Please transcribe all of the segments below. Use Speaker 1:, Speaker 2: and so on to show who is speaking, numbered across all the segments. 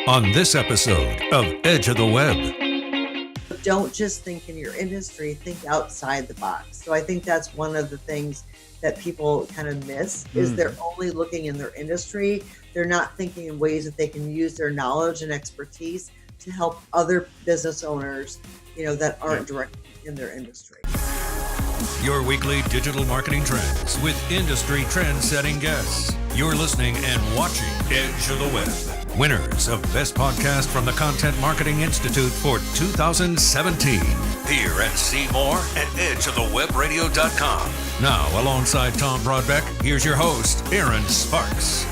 Speaker 1: on this episode of Edge of the Web.
Speaker 2: Don't just think in your industry, think outside the box. So I think that's one of the things that people kind of miss is they're only looking in their industry. They're not thinking in ways that they can use their knowledge and expertise to help other business owners, that aren't directly in their industry.
Speaker 1: Your weekly digital marketing trends with industry trend-setting guests. You're listening and watching Edge of the Web. Winners of Best Podcast from the Content Marketing Institute for 2017. Hear and see more at edgeofthewebradio.com. Now, alongside Tom Broadbeck, here's your host, Aaron Sparks.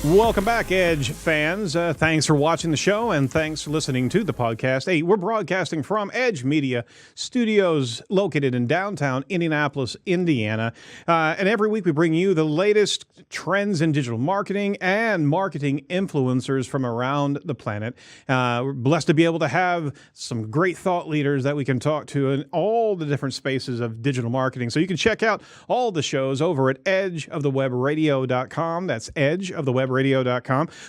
Speaker 3: Welcome back, Edge fans. Thanks for watching the show and thanks for listening to the podcast. Hey, we're broadcasting from Edge Media Studios located in downtown Indianapolis, Indiana. And every week we bring you the latest trends in digital marketing and marketing influencers from around the planet. We're blessed to be able to have some great thought leaders that we can talk to in all the different spaces of digital marketing. So you can check out all the shows over at edgeofthewebradio.com. That's edgeofthewebradio.com.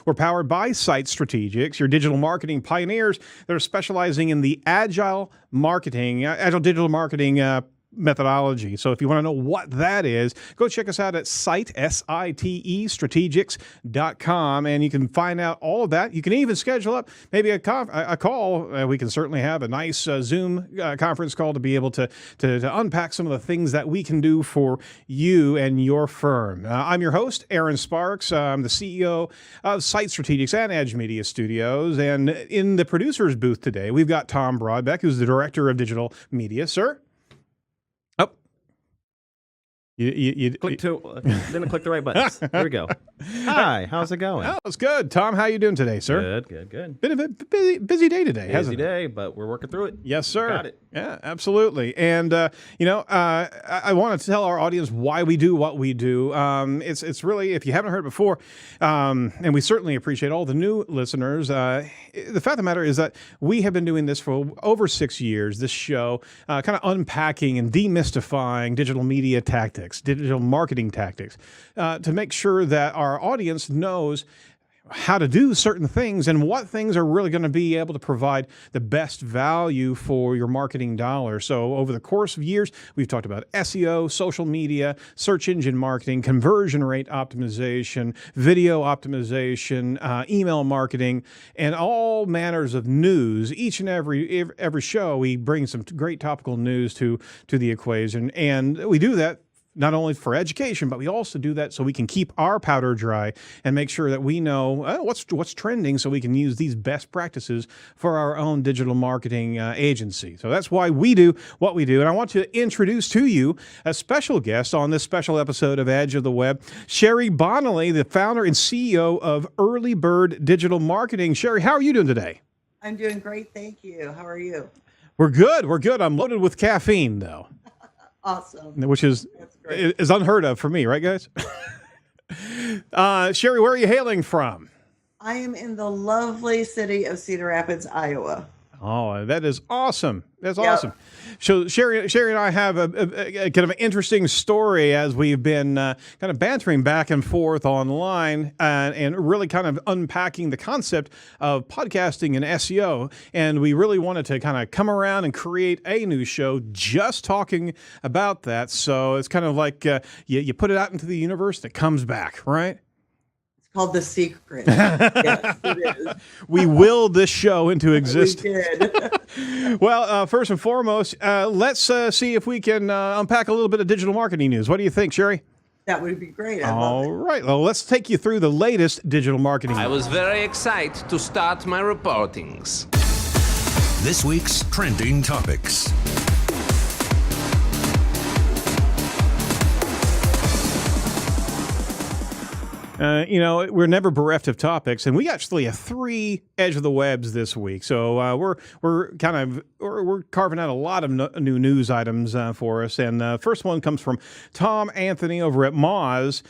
Speaker 3: We're powered by Site Strategics, your digital marketing pioneers that are specializing in the agile digital marketing methodology. So if you want to know what that is, go check us out at site, S-I-T-E, strategics.com, and you can find out all of that. You can even schedule up maybe a call. We can certainly have a nice Zoom conference call to be able to unpack some of the things that we can do for you and your firm. I'm your host, Aaron Sparks. I'm the CEO of Site Strategics and Edge Media Studios, and in the producer's booth today, we've got Tom Broadbeck, who's the Director of Digital Media. Sir?
Speaker 4: Didn't click the right buttons. Here we go. Hi, how's it going?
Speaker 3: Oh, it's good. Tom, how you doing today, sir?
Speaker 4: Good.
Speaker 3: Been a busy day today, hasn't it?
Speaker 4: Busy day, but we're working through it.
Speaker 3: Yes, sir.
Speaker 4: Got it.
Speaker 3: Yeah, absolutely. And, I want to tell our audience why we do what we do. It's really, if you haven't heard it before, and we certainly appreciate all the new listeners, the fact of the matter is that we have been doing this for over 6 years, this show, kind of unpacking and demystifying digital media tactics, digital marketing tactics, to make sure that our audience knows how to do certain things and what things are really going to be able to provide the best value for your marketing dollar. So over the course of years, we've talked about SEO, social media, search engine marketing, conversion rate optimization, video optimization, email marketing, and all manners of news. Each and every show, we bring some great topical news to the equation. And we do that not only for education, but we also do that so we can keep our powder dry and make sure that we know what's trending so we can use these best practices for our own digital marketing agency. So that's why we do what we do. And I want to introduce to you a special guest on this special episode of Edge of the Web, Sherry Bonnelly, the founder and CEO of Early Bird Digital Marketing. Sherry, how are you doing today?
Speaker 2: I'm doing great. Thank you. How are you?
Speaker 3: We're good. I'm loaded with caffeine, though.
Speaker 2: Awesome.
Speaker 3: Which is unheard of for me, right, guys? Sherry, where are you hailing from?
Speaker 2: I am in the lovely city of Cedar Rapids, Iowa.
Speaker 3: Oh, that is awesome. That's awesome. So Sherry and I have a kind of an interesting story as we've been kind of bantering back and forth online and really kind of unpacking the concept of podcasting and SEO. And we really wanted to kind of come around and create a new show just talking about that. So it's kind of like you put it out into the universe and it comes back, right?
Speaker 2: Called The Secret. Yes, it is.
Speaker 3: We willed this show into existence.
Speaker 2: We did.
Speaker 3: Well, first and foremost, let's see if we can unpack a little bit of digital marketing news. What do you think, Sherry?
Speaker 2: That would be great.
Speaker 3: All right. Well, let's take you through the latest digital marketing news.
Speaker 5: I was very excited to start my reportings.
Speaker 1: This week's trending topics.
Speaker 3: We're never bereft of topics, and we actually have 3 Edge of the Webs this week. So we're carving out a lot of new news items for us. And the first one comes from Tom Anthony over at Moz.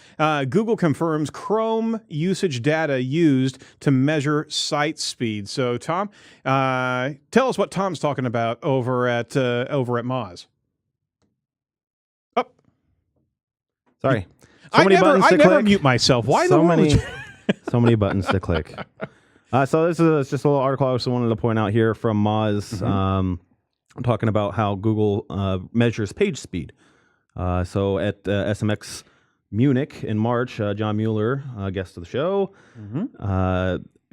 Speaker 3: Google confirms Chrome usage data used to measure site speed. So Tom, tell us what Tom's talking about over at Moz. Oh,
Speaker 4: sorry.
Speaker 3: I never mute myself. Why
Speaker 4: so
Speaker 3: the
Speaker 4: many, So many buttons to click. So this is just a little article I also wanted to point out here from Moz, talking about how Google measures page speed. So at SMX Munich in March, John Mueller, guest of the show,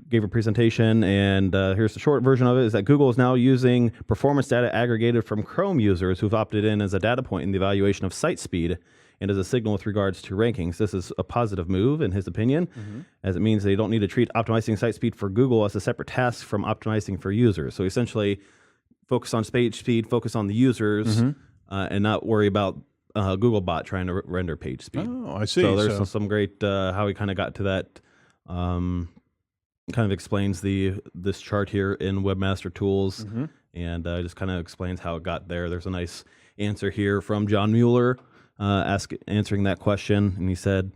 Speaker 4: gave a presentation, and here's the short version of it, is that Google is now using performance data aggregated from Chrome users who've opted in as a data point in the evaluation of site speed and as a signal with regards to rankings. This is a positive move, in his opinion, as it means they don't need to treat optimizing site speed for Google as a separate task from optimizing for users. So essentially, focus on page speed, focus on the users, and not worry about Googlebot trying to render page speed.
Speaker 3: Oh, I see.
Speaker 4: So there's some great how he kind of got to that. Kind of explains this chart here in Webmaster Tools, and just kind of explains how it got there. There's a nice answer here from John Mueller answering that question, and he said,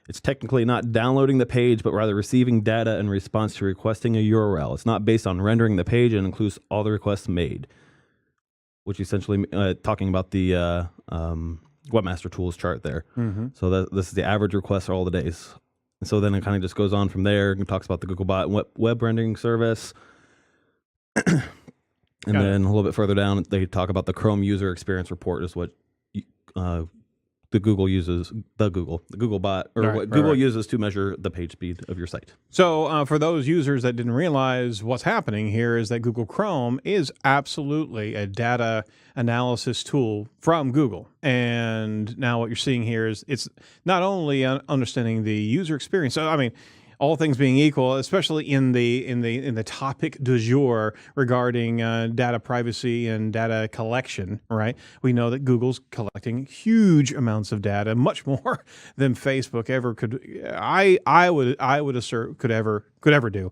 Speaker 4: it's technically not downloading the page, but rather receiving data in response to requesting a URL. It's not based on rendering the page and includes all the requests made, which essentially talking about the Webmaster Tools chart there. So this is the average request for all the days. And so then it kind of just goes on from there and talks about the Googlebot web rendering service. And then a little bit further down, they talk about the Chrome user experience report is what the Google uses, the Googlebot, or what Google uses to measure the page speed of your site.
Speaker 3: So for those users that didn't realize what's happening here is that Google Chrome is absolutely a data analysis tool from Google. And now what you're seeing here is it's not only understanding the user experience. So, I mean, all things being equal, especially in the topic du jour regarding data privacy and data collection, right? We know that Google's collecting huge amounts of data, much more than Facebook ever could. I would assert could ever do,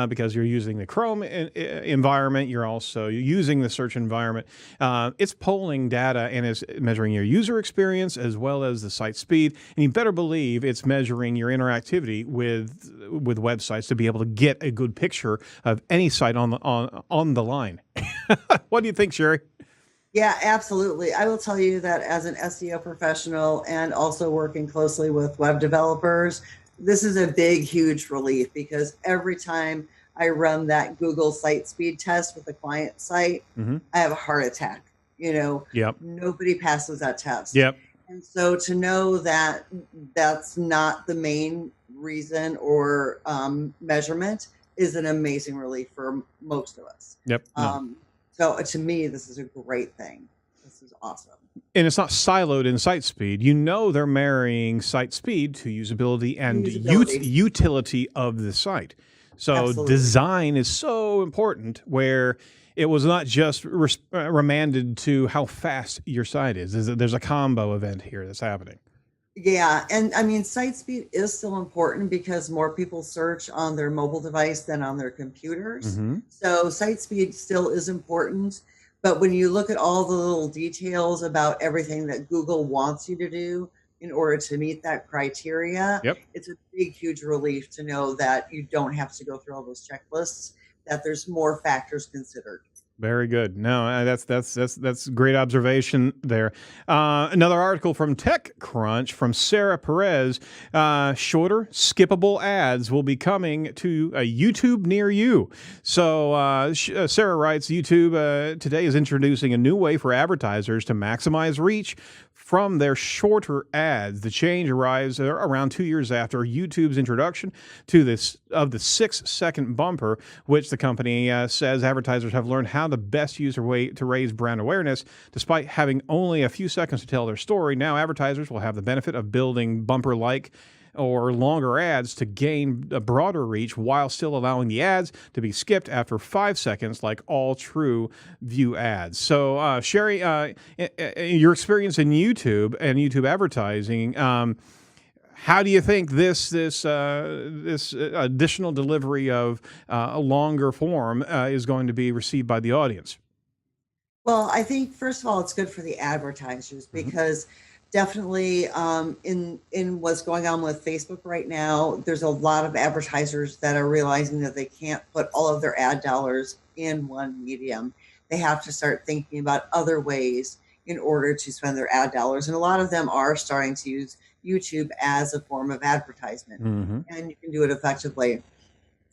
Speaker 3: because you're using the Chrome environment, you're also using the search environment. It's polling data and it's measuring your user experience as well as the site speed, and you better believe it's measuring your interactivity with websites to be able to get a good picture of any site on the line. What do you think, Sherry?
Speaker 2: Yeah, absolutely. I will tell you that as an SEO professional and also working closely with web developers, this is a big, huge relief, because every time I run that Google site speed test with a client site, I have a heart attack. Nobody passes that test. And so to know that that's not the main reason or measurement is an amazing relief for most of us. So to me, this is a great thing. This is awesome.
Speaker 3: And it's not siloed in site speed. They're marrying site speed to usability and utility of the site. So
Speaker 2: Absolutely.
Speaker 3: Design is so important, where it was not just remanded to how fast your site is. There's a combo event here that's happening.
Speaker 2: Yeah, and I mean, site speed is still important because more people search on their mobile device than on their computers. So site speed still is important. But when you look at all the little details about everything that Google wants you to do in order to meet that criteria, it's a big, huge relief to know that you don't have to go through all those checklists, that there's more factors considered.
Speaker 3: Very good. No, that's great observation there. Another article from TechCrunch from Sarah Perez. Shorter, skippable ads will be coming to a YouTube near you. So Sarah writes, YouTube today is introducing a new way for advertisers to maximize reach from their shorter ads. The change arrives around 2 years after YouTube's introduction to the 6-second bumper, which the company says advertisers have learned how to best use a way to raise brand awareness. Despite having only a few seconds to tell their story, now advertisers will have the benefit of building bumper-like or longer ads to gain a broader reach while still allowing the ads to be skipped after 5 seconds, like all true view ads. So, Sherry, your experience in YouTube and YouTube advertising, how do you think this additional delivery of a longer form is going to be received by the audience?
Speaker 2: Well, I think, first of all, it's good for the advertisers because definitely in what's going on with Facebook right now, there's a lot of advertisers that are realizing that they can't put all of their ad dollars in one medium. They have to start thinking about other ways in order to spend their ad dollars. And a lot of them are starting to use YouTube as a form of advertisement,
Speaker 3: Mm-hmm.
Speaker 2: and you can do it effectively.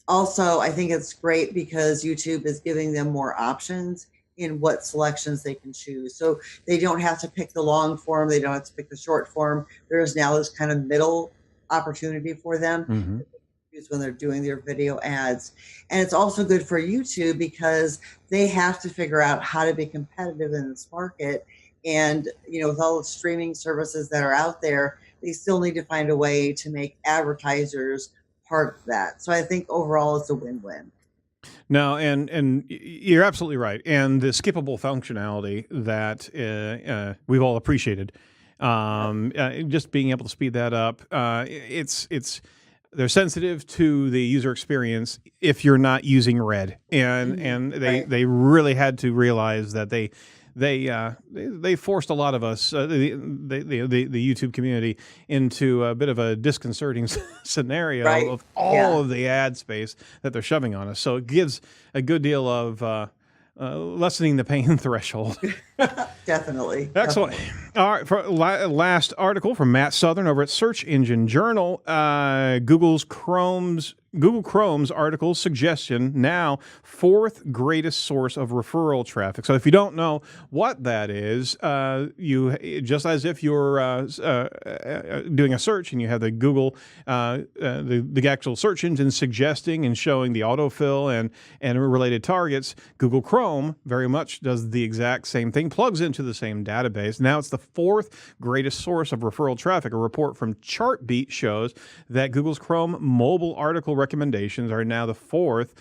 Speaker 2: Also, I think it's great because YouTube is giving them more options in what selections they can choose. So they don't have to pick the long form, they don't have to pick the short form. There is now this kind of middle opportunity for them
Speaker 3: Mm-hmm.
Speaker 2: when they're doing their video ads. And it's also good for YouTube because they have to figure out how to be competitive in this market. And, with all the streaming services that are out there, they still need to find a way to make advertisers part of that. So I think overall it's a win-win.
Speaker 3: No, and you're absolutely right. And the skippable functionality that we've all appreciated, just being able to speed that up, it's they're sensitive to the user experience if you're not using Red, and they really had to realize that they forced a lot of us, the YouTube community, into a bit of a disconcerting scenario of all of the ad space that they're shoving on us. So it gives a good deal of lessening the pain threshold.
Speaker 2: Definitely.
Speaker 3: Excellent.
Speaker 2: Definitely.
Speaker 3: All right. For last article from Matt Southern over at Search Engine Journal. Google Chrome's article suggestion now fourth greatest source of referral traffic. So if you don't know what that is, you just as if you're doing a search and you have the Google the actual search engine suggesting and showing the autofill and related targets, Google Chrome very much does the exact same thing, plugs into the same database. Now it's the fourth greatest source of referral traffic. A report from Chartbeat shows that Google's Chrome mobile article recommendations are now the fourth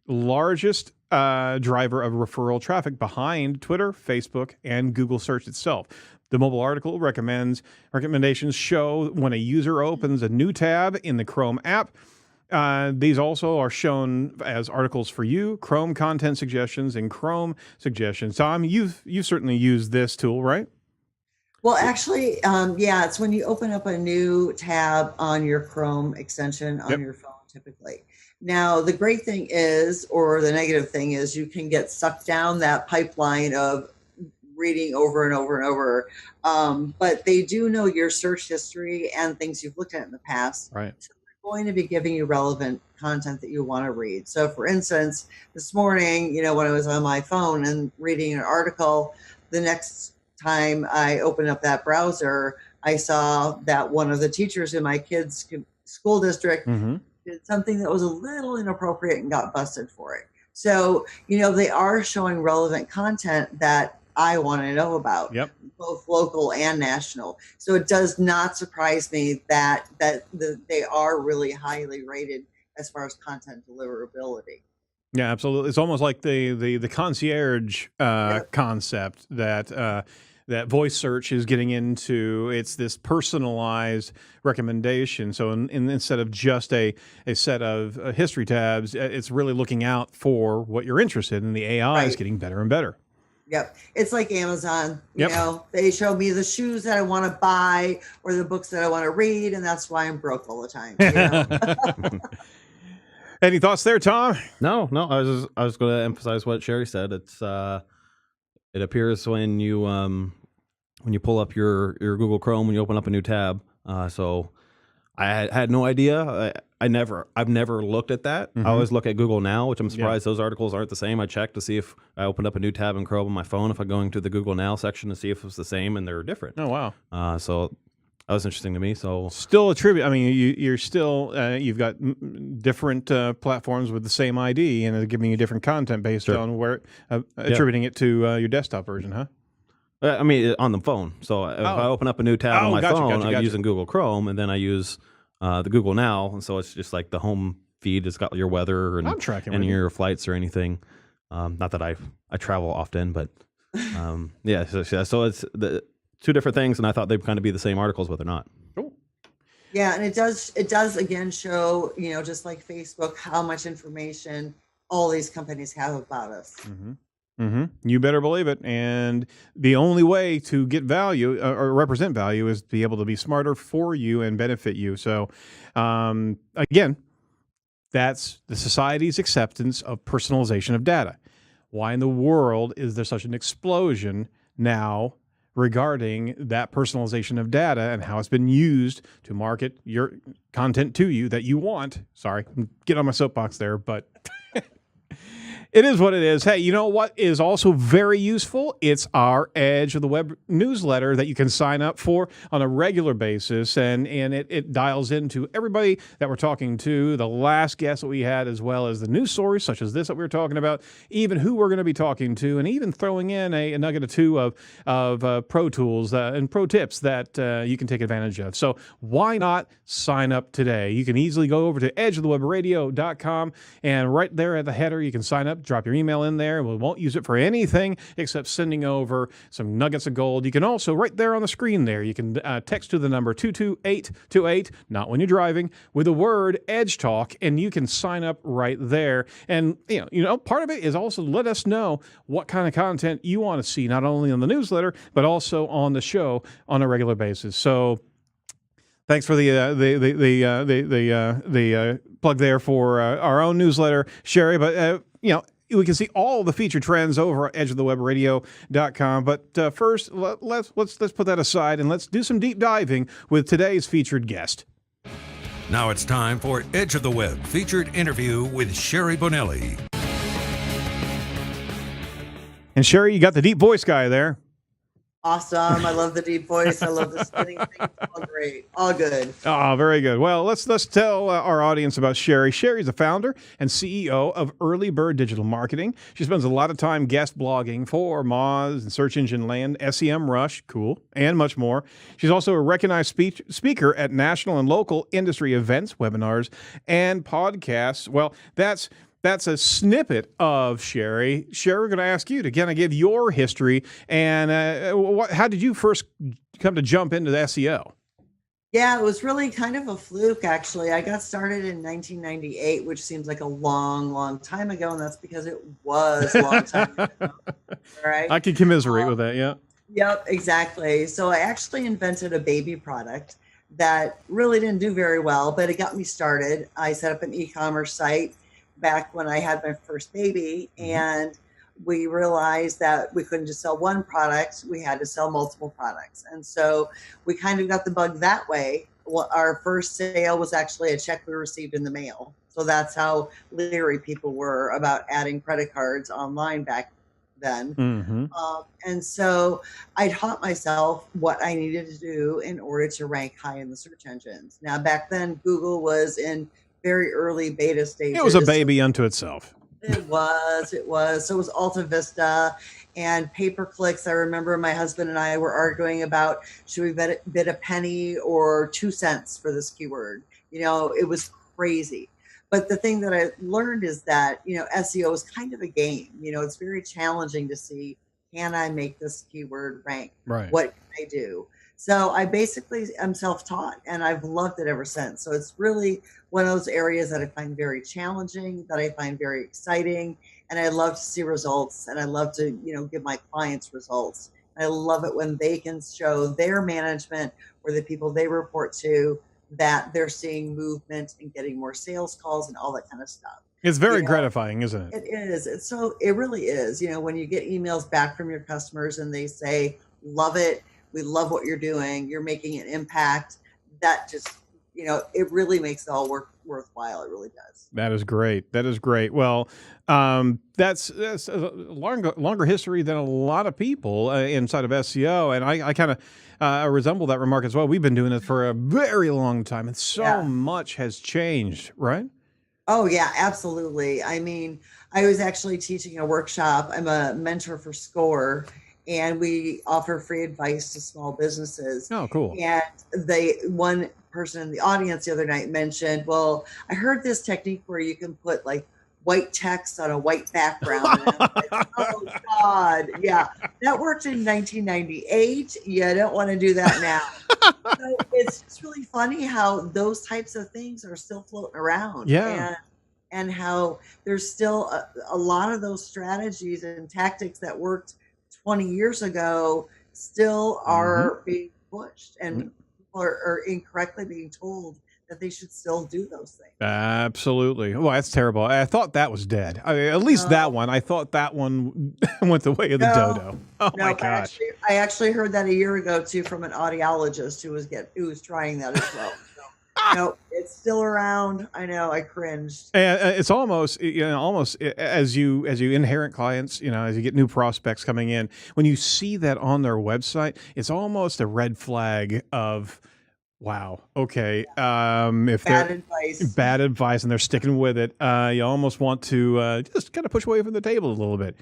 Speaker 3: largest driver of referral traffic behind Twitter, Facebook, and Google Search itself. The mobile article recommendations show when a user opens a new tab in the Chrome app. These also are shown as articles for you, Chrome content suggestions, and Chrome suggestions. Tom, you've certainly used this tool, right?
Speaker 2: Well, actually, it's when you open up a new tab on your Chrome extension on your phone, typically. Now, the great thing is, or the negative thing is, you can get sucked down that pipeline of reading over and over and over. But they do know your search history and things you've looked at in the past.
Speaker 3: Right.
Speaker 2: So they're going to be giving you relevant content that you want to read. So, for instance, this morning, when I was on my phone and reading an article, the next time I opened up that browser, I saw that one of the teachers in my kids' school district did something that was a little inappropriate and got busted for it. So, they are showing relevant content that I want to know about, both local and national. So it does not surprise me that they are really highly rated as far as content deliverability.
Speaker 3: Yeah, absolutely. It's almost like the concierge concept that voice search is getting into. It's this personalized recommendation. So instead of just a set of history tabs, it's really looking out for what you're interested in. The AI is getting better and better.
Speaker 2: Yep. It's like Amazon. You know, they show me the shoes that I want to buy or the books that I want to read, and that's why I'm broke all the time.
Speaker 3: Any thoughts there, Tom?
Speaker 4: No. I was going to emphasize what Sherry said. It's it appears when you pull up your Google Chrome when you open up a new tab. So I had no idea. I've never looked at that. I always look at Google Now, which I'm surprised those articles aren't the same. I checked to see if I opened up a new tab in Chrome on my phone, if I'm going to the Google Now section to see if it's the same, and they're different.
Speaker 3: Oh, wow.
Speaker 4: So that was interesting to me. So
Speaker 3: still attribute. I mean, you're still you've got different platforms with the same ID, and they're giving you different content based on where attributing it to your desktop version, huh?
Speaker 4: I mean, on the phone. So if I open up a new tab on my phone, I'm using Google Chrome, and then I use the Google Now, and so it's just like the home feed. It's got your weather and your flights or anything. Not that I travel often, but So it's the two different things, and I thought they'd kind of be the same articles, but they're not.
Speaker 3: Cool.
Speaker 2: Yeah, and it does again show, just like Facebook, how much information all these companies have about us.
Speaker 3: You better believe it. And the only way to get value or represent value is to be able to be smarter for you and benefit you. So, again, that's the society's acceptance of personalization of data. Why in the world is there such an explosion now regarding that personalization of data and how it's been used to market your content to you that you want. Sorry, get on my soapbox there, but it is what it is. Hey, you know what is also very useful? It's our Edge of the Web newsletter that you can sign up for on a regular basis, and it dials into everybody that we're talking to, the last guest that we had, as well as the news stories such as this that we were talking about, even who we're going to be talking to, and even throwing in a nugget or two of pro tools and pro tips that you can take advantage of. So why not sign up today? You can easily go over to edgeofthewebradio.com, and right there at the header, you can sign up. Drop your email in there. We won't use it for anything except sending over some nuggets of gold. You can also, right there on the screen there, you can text to the number 22828, not when you're driving, with the word Edge Talk, and you can sign up right there. And, you know, part of it is also let us know what kind of content you want to see, not only on the newsletter, but also on the show on a regular basis. So thanks for the plug there for our own newsletter, Sherry. But we can see all the featured trends over at edgeofthewebradio.com. But first, let's put that aside and let's do some deep diving with today's featured guest.
Speaker 1: Now it's time for Edge of the Web featured interview with Sherry Bonelli.
Speaker 3: And Sherry, you got the deep voice guy there.
Speaker 2: Awesome. I love the deep voice. I love the spinning thing. All great. All good.
Speaker 3: Oh, very good. Well, let's tell our audience about Sherry. Sherry's the founder and CEO of Early Bird Digital Marketing. She spends a lot of time guest blogging for Moz and Search Engine Land, SEMrush, cool, and much more. She's also a recognized speaker at national and local industry events, webinars, and podcasts. Well, that's a snippet of Sherry. Sherry, we're going to ask you to kind of give your history and how did you first come to jump into the SEO?
Speaker 2: Yeah, it was really kind of a fluke, actually. I got started in 1998, which seems like a long, long time ago, and that's because it was a long time ago. All right.
Speaker 3: I can commiserate with that, yeah.
Speaker 2: Yep, exactly. So I actually invented a baby product that really didn't do very well, but it got me started. I set up an e-commerce site back when I had my first baby, and we realized that we couldn't just sell one product, we had to sell multiple products. And so we kind of got the bug that way. Well, our first sale was actually a check we received in the mail. So that's how leery people were about adding credit cards online back then. And so I taught myself what I needed to do in order to rank high in the search engines. Now, back then, Google was in very early beta stages.
Speaker 3: It was a baby unto itself.
Speaker 2: It was. So it was Alta Vista and pay-per-clicks. I remember my husband and I were arguing about, should we bid a penny or 2 cents for this keyword? It was crazy. But the thing that I learned is that, SEO is kind of a game. It's very challenging to see, can I make this keyword rank?
Speaker 3: Right.
Speaker 2: What can I do? So I basically am self-taught, and I've loved it ever since. So it's really one of those areas that I find very challenging, that I find very exciting, and I love to see results, and I love to, give my clients results. And I love it when they can show their management or the people they report to that they're seeing movement and getting more sales calls and all that kind of stuff.
Speaker 3: It's very gratifying, isn't it?
Speaker 2: It is. It really is. When you get emails back from your customers and they say, love it, we love what you're doing, you're making an impact, that just, it really makes it all worthwhile. It really does.
Speaker 3: That is great. Well, that's a longer history than a lot of people inside of SEO. And I kind of resemble that remark as well. We've been doing it for a very long time, and so much has changed, right?
Speaker 2: Oh, yeah, absolutely. I mean, I was actually teaching a workshop. I'm a mentor for SCORE, and we offer free advice to small businesses.
Speaker 3: Oh, cool.
Speaker 2: And one person in the audience the other night mentioned, well, I heard this technique where you can put like white text on a white background. And I'm like, oh, God. Yeah, that worked in 1998. You don't want to do that now. So it's just really funny how those types of things are still floating around.
Speaker 3: Yeah.
Speaker 2: And how there's still a lot of those strategies and tactics that worked 20 years ago still are being pushed, and people are incorrectly being told that they should still do those things.
Speaker 3: Absolutely. Well, that's terrible. I thought that was dead. I mean, at least that one. I thought that one went the way of the dodo. Oh my gosh.
Speaker 2: I actually heard that a year ago too from an audiologist who was trying that as well. So, no, it's still around. I know. I cringed.
Speaker 3: And it's almost as you inherit clients, as you get new prospects coming in, when you see that on their website, it's almost a red flag of, wow, okay. If bad advice, and they're sticking with it, you almost want to just kind of push away from the table a little bit.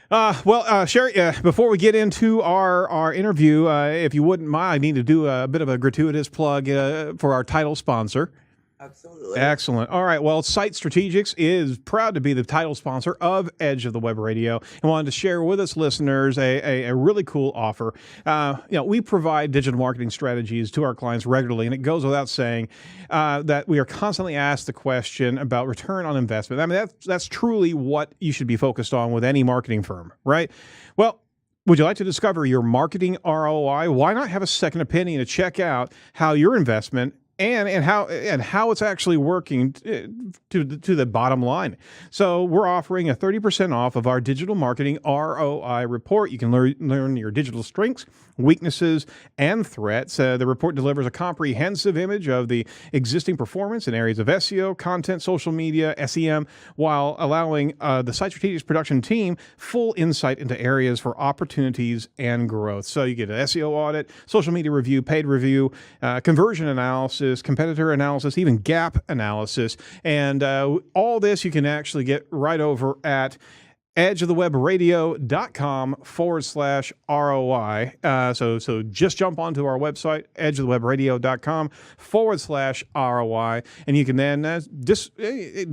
Speaker 3: Well, Sherry, before we get into our interview, if you wouldn't mind, I need to do a bit of a gratuitous plug for our title sponsor.
Speaker 2: Absolutely.
Speaker 3: Excellent. All right. Well, Site Strategics is proud to be the title sponsor of Edge of the Web Radio and wanted to share with us listeners a really cool offer. We provide digital marketing strategies to our clients regularly, and it goes without saying that we are constantly asked the question about return on investment. I mean, that's truly what you should be focused on with any marketing firm, right? Well, would you like to discover your marketing ROI? Why not have a second opinion to check out how your investment and how it's actually working to the bottom line. So we're offering a 30% off of our digital marketing ROI report. You can learn your digital strengths, weaknesses, and threats. The report delivers a comprehensive image of the existing performance in areas of SEO, content, social media, SEM, while allowing the Site Strategics production team full insight into areas for opportunities and growth. So you get an SEO audit, social media review, paid review, conversion analysis, competitor analysis, even gap analysis. And all this you can actually get right over at edgeofthewebradio.com/ROI. So just jump onto our website, edgeofthewebradio.com/ROI, and you can then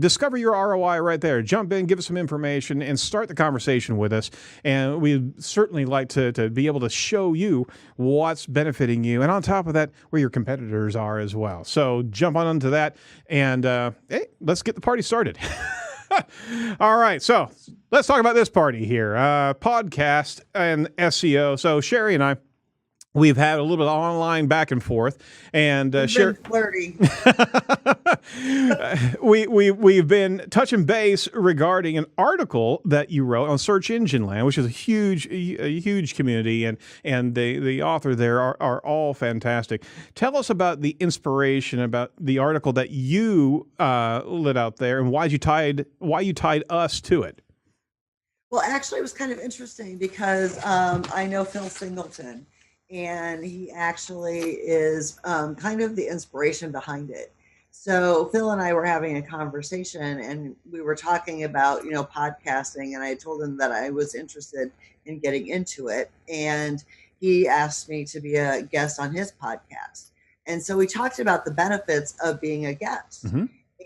Speaker 3: discover your ROI right there. Jump in, give us some information, and start the conversation with us. And we'd certainly like to be able to show you what's benefiting you. And on top of that, where your competitors are as well. So jump on into that, and hey, let's get the party started. All right, so let's talk about this party here, podcast and SEO. So Sherry and I, we've had a little bit of online back and forth, and
Speaker 2: Sherry, flirty.
Speaker 3: we've been touching base regarding an article that you wrote on Search Engine Land, which is a huge community, and the author there are all fantastic. Tell us about the inspiration about the article that you lit out there, and why you tied us to it.
Speaker 2: Well, actually, it was kind of interesting because I know Phil Singleton. And he actually is kind of the inspiration behind it. So Phil and I were having a conversation, and we were talking about, podcasting, and I told him that I was interested in getting into it. And he asked me to be a guest on his podcast. And so we talked about the benefits of being a guest. Mm-hmm.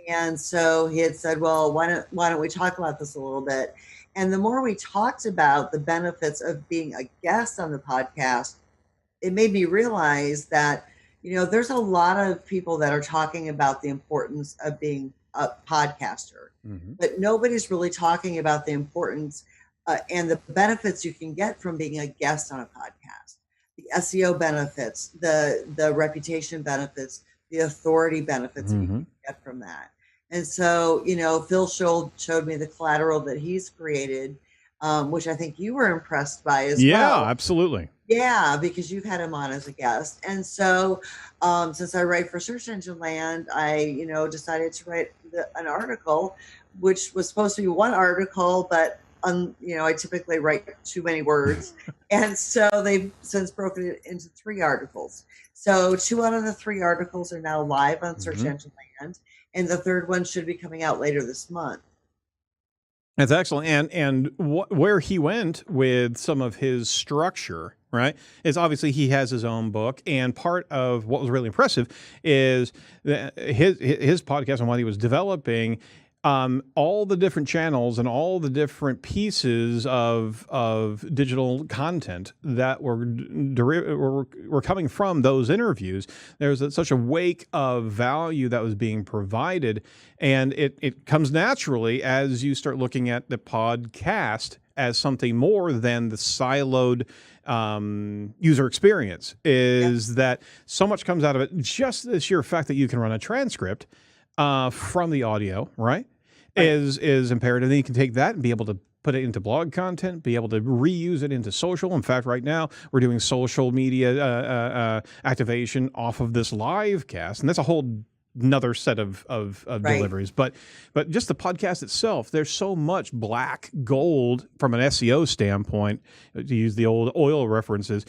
Speaker 2: And so he had said, well, why don't we talk about this a little bit? And the more we talked about the benefits of being a guest on the podcast, it made me realize that, there's a lot of people that are talking about the importance of being a podcaster, mm-hmm. but nobody's really talking about the importance and the benefits you can get from being a guest on a podcast. The SEO benefits, the reputation benefits, the authority benefits mm-hmm. you can get from that. And so, Phil showed me the collateral that he's created, which I think you were impressed by as well.
Speaker 3: Yeah, absolutely.
Speaker 2: Yeah, because you've had him on as a guest. And so since I write for Search Engine Land, I, decided to write an article, which was supposed to be one article, but, I typically write too many words. And so they've since broken it into 3 articles. So 2 out of the 3 articles are now live on Search mm-hmm. Engine Land. And the 3rd one should be coming out later this month.
Speaker 3: That's excellent. And where he went with some of his structure, right, is obviously he has his own book. And part of what was really impressive is that his podcast and what he was developing all the different channels and all the different pieces of digital content that were coming from those interviews. There's such a wake of value that was being provided, and it comes naturally as you start looking at the podcast as something more than the siloed user experience. That so much comes out of it, just the sheer fact that you can run a transcript from the audio, right? Is imperative. Then you can take that and be able to put it into blog content, be able to reuse it into social. In fact, right now we're doing social media activation off of this live cast, and that's a whole another set of deliveries. But just the podcast itself, there's so much black gold from an SEO standpoint, to use the old oil references,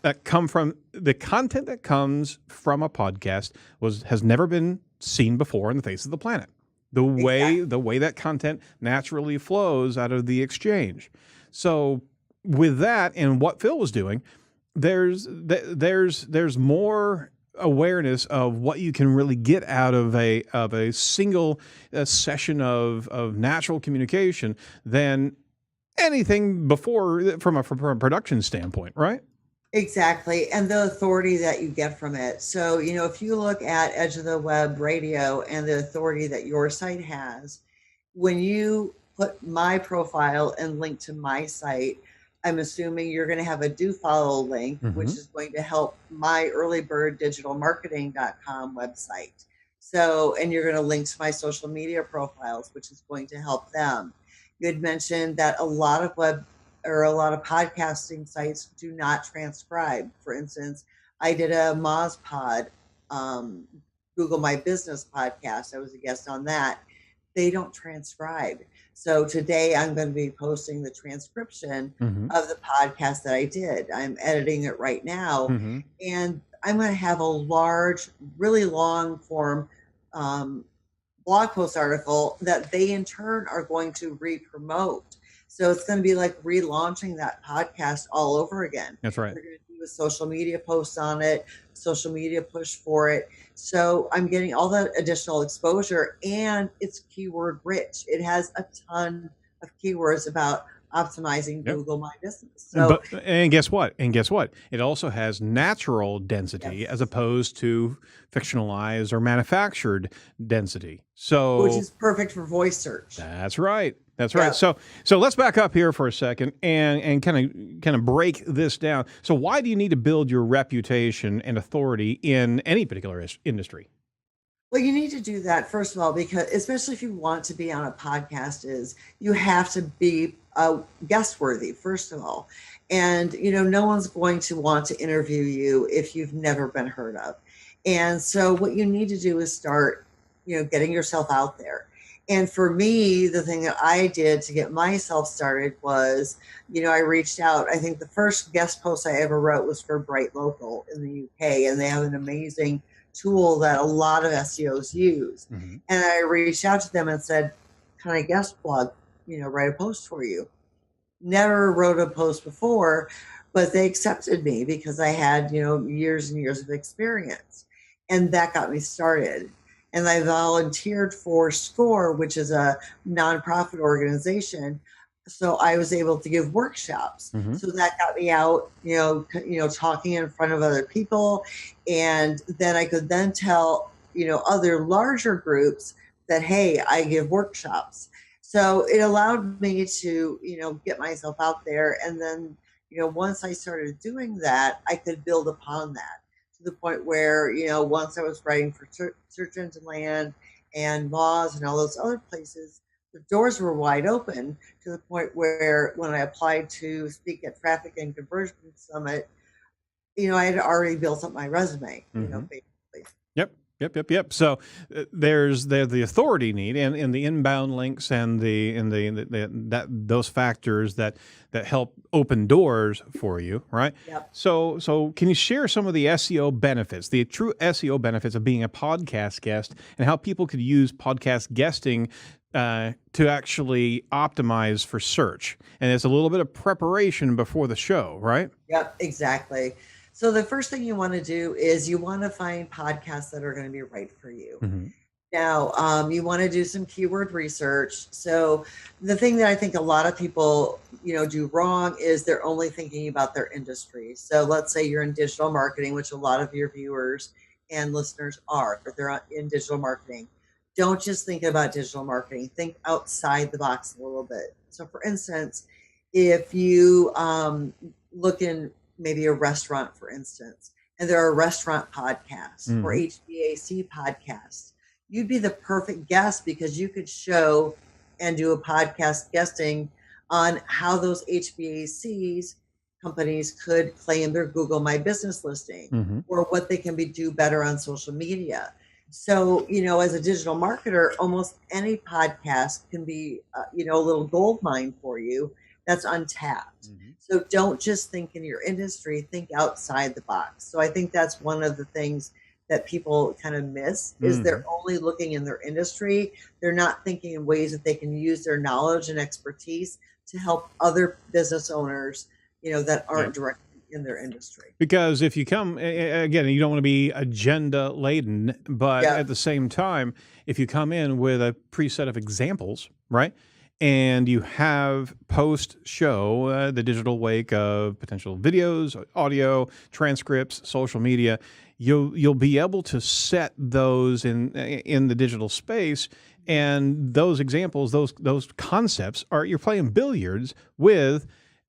Speaker 3: that come from the content that comes from a podcast has never been seen before on the face of the planet. The way that content naturally flows out of the exchange. So with that and what Phil was doing, there's more awareness of what you can really get out of a single session of natural communication than anything before from a production standpoint, right?
Speaker 2: Exactly. And the authority that you get from it. So, if you look at Edge of the Web Radio and the authority that your site has, when you put my profile and link to my site, I'm assuming you're going to have a do follow link, which is going to help my earlybirddigitalmarketing.com website. So, and you're going to link to my social media profiles, which is going to help them. You had mentioned that a lot of podcasting sites do not transcribe. For instance, I did a MozPod, Google My Business podcast. I was a guest on that. They don't transcribe. So today I'm going to be posting the transcription of the podcast that I did. I'm editing it right now. And I'm going to have a large, really long form blog post article that they in turn are going to re-promote. So it's going to be like relaunching that podcast all over again.
Speaker 3: That's right.
Speaker 2: We're going to do a social media post on it, social media push for it. So I'm getting all that additional exposure, and it's keyword rich. It has a ton of keywords about optimizing Google My Business. So,
Speaker 3: and guess what? It also has natural density as opposed to fictionalized or manufactured density. So,
Speaker 2: which is perfect for voice search.
Speaker 3: That's right. That's right. So let's back up here for a second and kind of break this down. So why do you need to build your reputation and authority in any particular industry?
Speaker 2: Well, you need to do that, first of all, because especially if you want to be on a podcast, is you have to be guest worthy, first of all. And, no one's going to want to interview you if you've never been heard of. And so what you need to do is start, getting yourself out there. And for me, the thing that I did to get myself started was, I reached out. I think the first guest post I ever wrote was for Bright Local in the UK, and they have an amazing tool that a lot of SEOs use. And I reached out to them and said, can I guest blog, write a post for you? Never wrote a post before, but they accepted me because I had, years and years of experience. And that got me started. And I volunteered for SCORE, which is a nonprofit organization. So I was able to give workshops. So that got me out, talking in front of other people. And then I could then tell, other larger groups that, hey, I give workshops. So it allowed me to, get myself out there. And then, once I started doing that, I could build upon that. To the point where, once I was writing for Search Engine Land and Moz and all those other places, the doors were wide open to the point where when I applied to speak at Traffic and Conversion Summit, I had already built up my resume, basically.
Speaker 3: Yep. So there's the authority need and the inbound links and those factors that help open doors for you, right?
Speaker 2: Yep.
Speaker 3: So can you share some of the SEO benefits, the true SEO benefits of being a podcast guest, and how people could use podcast guesting to actually optimize for search? And it's a little bit of preparation before the show, right?
Speaker 2: Yep, exactly. So the first thing you want to do is you want to find podcasts that are going to be right for you. Now, you want to do some keyword research. So the thing that I think a lot of people, do wrong is they're only thinking about their industry. So let's say you're in digital marketing, which a lot of your viewers and listeners are. They're in digital marketing. Don't just think about digital marketing. Think outside the box a little bit. So, for instance, if you look in maybe a restaurant, for instance, and there are restaurant podcasts or HVAC podcasts, you'd be the perfect guest because you could show and do a podcast guesting on how those HVACs companies could claim their Google My Business listing or what they can do better on social media. So, as a digital marketer, almost any podcast can be, a little gold mine for you that's untapped. So don't just think in your industry, think outside the box. So I think that's one of the things that people kind of miss is they're only looking in their industry. They're not thinking in ways that they can use their knowledge and expertise to help other business owners, that aren't directly in their industry.
Speaker 3: Because if you come, again, you don't want to be agenda laden, but at the same time, if you come in with a preset of examples, right? And you have post-show the digital wake of potential videos, audio, transcripts, social media, you'll be able to set those in the digital space, and those examples, those concepts you're playing billiards with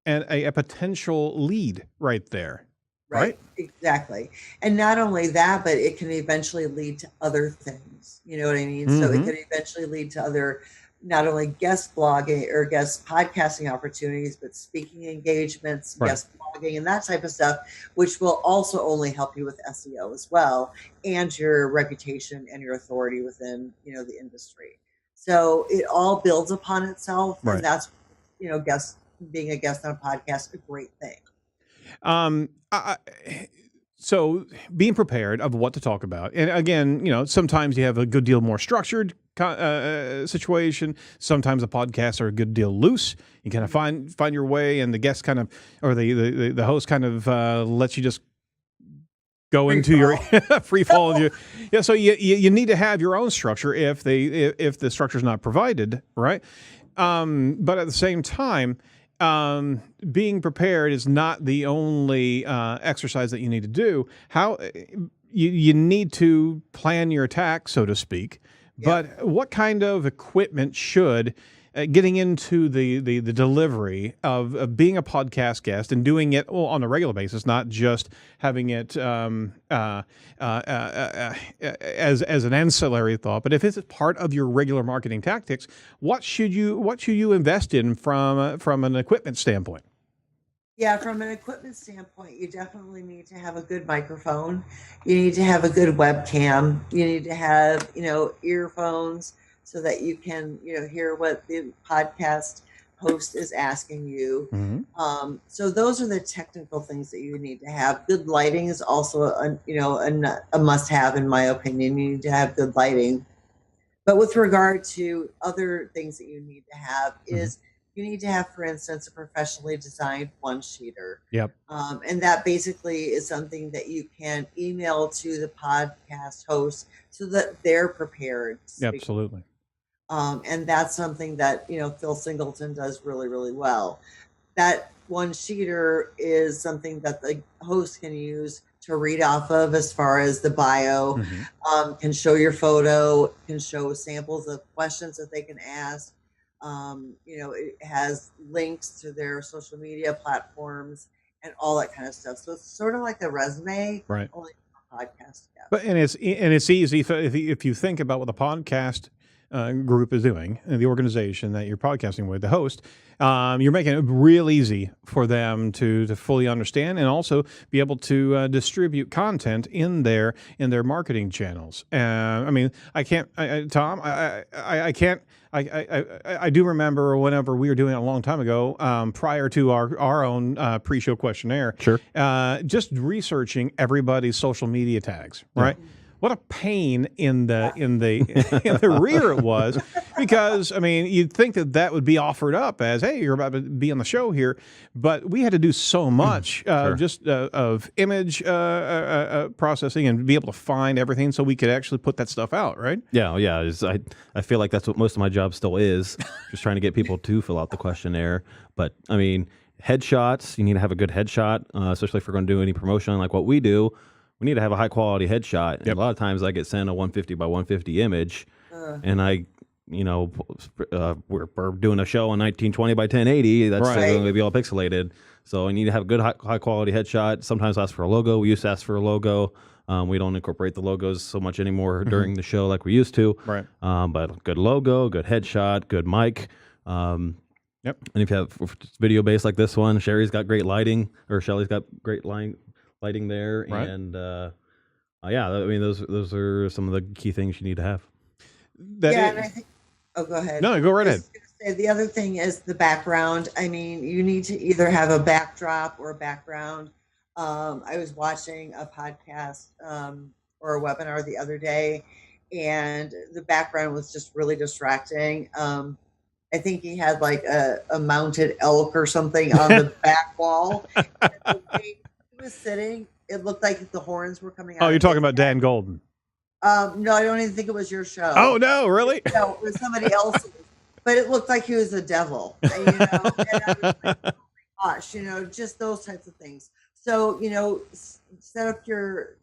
Speaker 3: a potential lead right there. Right?
Speaker 2: Exactly. And not only that, but it can eventually lead to other things. You know what I mean? So it could eventually lead to other, not only guest blogging or guest podcasting opportunities, but speaking engagements, guest blogging, and that type of stuff, which will also only help you with SEO as well, and your reputation and your authority within, the industry. So it all builds upon itself. And that's, being a guest on a podcast, a great thing.
Speaker 3: So being prepared of what to talk about. And again, sometimes you have a good deal more structured situation. Sometimes the podcasts are a good deal loose. You kind of find your way, and the guest kind of, or the host kind of lets you just go into your free fall. So you need to have your own structure if the structure is not provided, right? But at the same time, being prepared is not the only exercise that you need to do. You need to plan your attack, so to speak. But what kind of equipment should getting into the delivery of being a podcast guest and doing it on a regular basis, not just having it as an ancillary thought, but if it's part of your regular marketing tactics, what should you invest in from an equipment standpoint?
Speaker 2: Yeah, from an equipment standpoint, you definitely need to have a good microphone. You need to have a good webcam. You need to have, earphones so that you can, hear what the podcast host is asking you. So those are the technical things that you need to have. Good lighting is also a must-have, in my opinion. You need to have good lighting. But with regard to other things that you need to have is you need to have, for instance, a professionally designed one-sheeter. And that basically is something that you can email to the podcast host so that they're prepared.
Speaker 3: Absolutely.
Speaker 2: And that's something that, Phil Singleton does really, really well. That one-sheeter is something that the host can use to read off of as far as the bio, can show your photo, can show samples of questions that they can ask. It has links to their social media platforms and all that kind of stuff. So it's sort of like a resume, only for podcast.
Speaker 3: But it's easy if you think about what the podcast group is doing, the organization that you're podcasting with, the host, you're making it real easy for them to fully understand and also be able to distribute content in their marketing channels. I do remember whenever we were doing it a long time ago, prior to our own pre-show questionnaire, just researching everybody's social media tags, right? what a pain in the in the rear it was, because I mean you'd think that would be offered up as, hey, you're about to be on the show here, but we had to do so much just of image processing and be able to find everything so we could actually put that stuff out, right?
Speaker 4: Yeah, I feel like that's what most of my job still is, just trying to get people to fill out the questionnaire. But I mean, headshots, you need to have a good headshot, especially if we're going to do any promotion like what we do. We need to have a high quality headshot. And a lot of times I get sent a 150 by 150 image, and we're doing a show on 1920 by 1080. That's going to be all pixelated. So I need to have a good high quality headshot. Sometimes ask for a logo. We used to ask for a logo. We don't incorporate the logos so much anymore during the show like we used to.
Speaker 3: Right.
Speaker 4: But good logo, good headshot, good mic.
Speaker 3: Yep.
Speaker 4: And if you have video based like this one, Shelly's got great lighting there.
Speaker 3: Right.
Speaker 4: And I mean, those are some of the key things you need to have.
Speaker 2: And I think, go ahead.
Speaker 3: No, go right ahead.
Speaker 2: The other thing is the background. I mean, you need to either have a backdrop or a background. I was watching a podcast or a webinar the other day, and the background was just really distracting. I think he had like a mounted elk or something on the back wall. And the way he was sitting, it looked like the horns were coming out.
Speaker 3: Oh, you're talking about Dan Golden.
Speaker 2: No, I don't even think it was your show.
Speaker 3: Oh, no, really?
Speaker 2: No, it was somebody else's. But it looked like he was a devil. And I was like, oh my gosh, just those types of things. So, set up your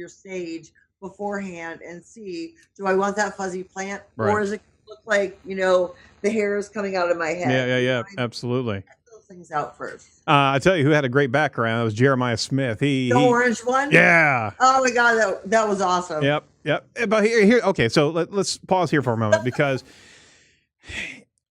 Speaker 2: stage beforehand and see, do I want that fuzzy plant?
Speaker 3: Right.
Speaker 2: Or is it look like, the hair is coming out of my head?
Speaker 3: Yeah, absolutely.
Speaker 2: Check those things out first.
Speaker 3: I tell you who had a great background. It was Jeremiah Smith.
Speaker 2: The orange one?
Speaker 3: Yeah.
Speaker 2: Oh my God, that was awesome.
Speaker 3: Yep. But here okay, so let's pause here for a moment, because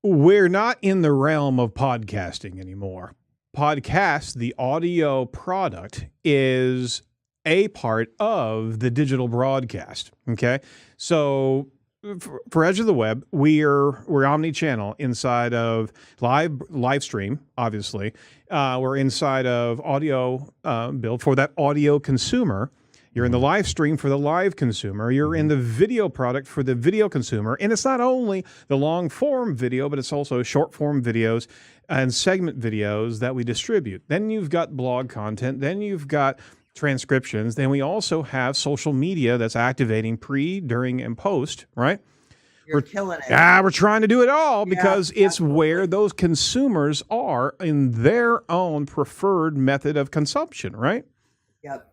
Speaker 3: we're not in the realm of podcasting anymore. Podcast, the audio product, is a part of the digital broadcast. Okay, so for Edge of the Web, we're omni-channel inside of live stream. Obviously, we're inside of audio build for that audio consumer. You're in the live stream for the live consumer. You're in the video product for the video consumer. And it's not only the long form video, but it's also short form videos and segment videos that we distribute. Then you've got blog content. Then you've got transcriptions. Then we also have social media that's activating pre, during, and post, right?
Speaker 2: You're killing it.
Speaker 3: We're trying to do it all because it's where those consumers are in their own preferred method of consumption, right?
Speaker 2: Yep.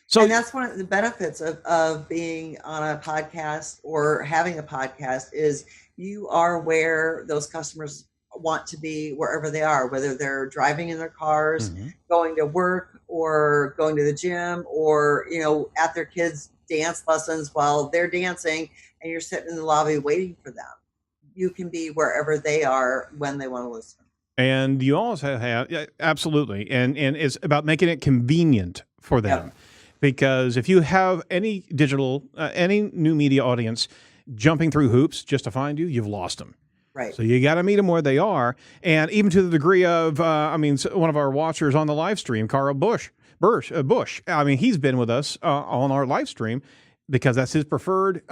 Speaker 3: So,
Speaker 2: and that's one of the benefits of being on a podcast or having a podcast is you are where those customers want to be wherever they are, whether they're driving in their cars, going to work, or going to the gym, or at their kids' dance lessons while they're dancing, and you're sitting in the lobby waiting for them. You can be wherever they are when they want to listen.
Speaker 3: And you also have absolutely, and it's about making it convenient for them. Yep. Because if you have any digital, any new media audience jumping through hoops just to find you, you've lost them.
Speaker 2: Right.
Speaker 3: So you got to meet them where they are. And even to the degree of, one of our watchers on the live stream, Carl Bush. I mean, he's been with us on our live stream because that's his preferred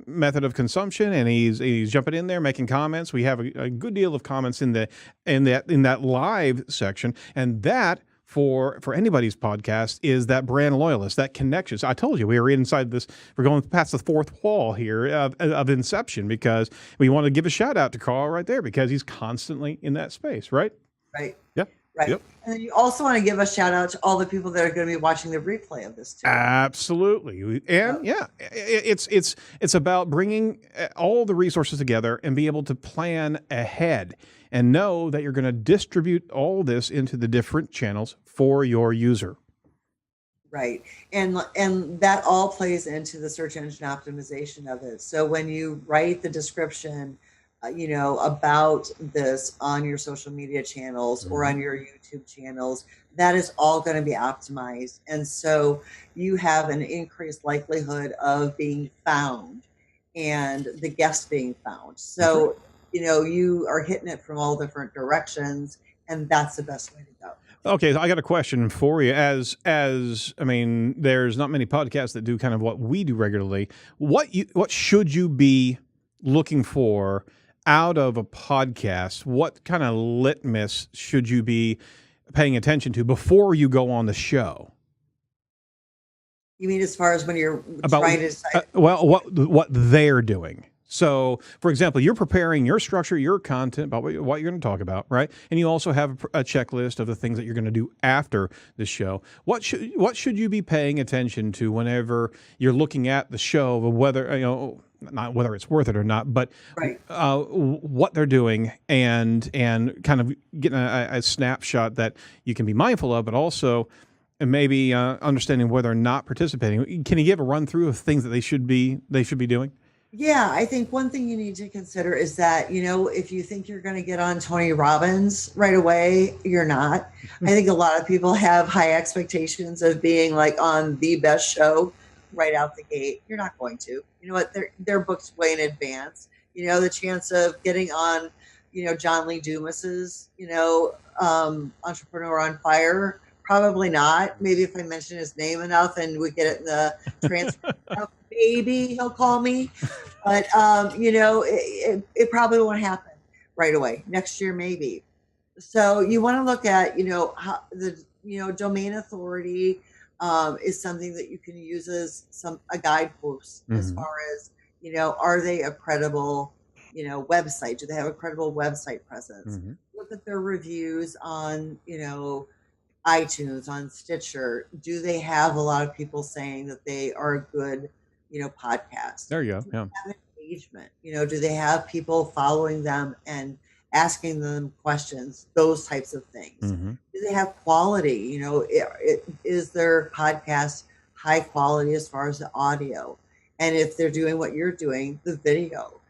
Speaker 3: method of consumption. And he's jumping in there, making comments. We have a good deal of comments in that live section. And that, for anybody's podcast, is that brand loyalist, that connection. So I told you we were inside this. We're going past the fourth wall here of Inception, because we want to give a shout out to Carl right there because he's constantly in that space, right?
Speaker 2: Right.
Speaker 3: Yep.
Speaker 2: Right. Yep. And then you also want to give a shout out to all the people that are going to be watching the replay of this too.
Speaker 3: Absolutely. And it's about bringing all the resources together and be able to plan ahead and know that you're going to distribute all this into the different channels for your user.
Speaker 2: Right. And that all plays into the search engine optimization of it. So when you write the description, about this on your social media channels or on your YouTube channels, that is all going to be optimized. And so you have an increased likelihood of being found and the guest being found. So, you are hitting it from all different directions, and that's the best way to go.
Speaker 3: Okay, so I got a question for you. As I mean, there's not many podcasts that do kind of what we do regularly. What should you be looking for out of a podcast? What kind of litmus should you be paying attention to before you go on the show?
Speaker 2: You mean as far as when you're
Speaker 3: About
Speaker 2: trying to decide?
Speaker 3: well, what they're doing. So, for example, you're preparing your structure, your content about what you're going to talk about, right? And you also have a checklist of the things that you're going to do after the show. What should you be paying attention to whenever you're looking at the show, of whether not whether it's worth it or not, but
Speaker 2: Right.
Speaker 3: what they're doing and kind of getting a snapshot that you can be mindful of, but also maybe understanding whether or not participating. Can you give a run through of things that they should be doing?
Speaker 2: Yeah, I think one thing you need to consider is that, if you think you're going to get on Tony Robbins right away, you're not. I think a lot of people have high expectations of being like on the best show right out the gate. You're not going to. You know what? They're booked way in advance. The chance of getting on, John Lee Dumas's, Entrepreneur on Fire, probably not. Maybe if I mention his name enough and we get it in the transcript, maybe he'll call me. But, it probably won't happen right away. Next year, maybe. So you want to look at, how the, domain authority is something that you can use as a guidepost as far as, are they a credible, website? Do they have a credible website presence? Look at their reviews on, iTunes, on Stitcher. Do they have a lot of people saying that they are a good, podcast?
Speaker 3: There you go.
Speaker 2: Do
Speaker 3: Yeah.
Speaker 2: they have engagement? Do they have people following them and asking them questions? Those types of things. Do they have quality? Is their podcast high quality as far as the audio? And if they're doing what you're doing, the video.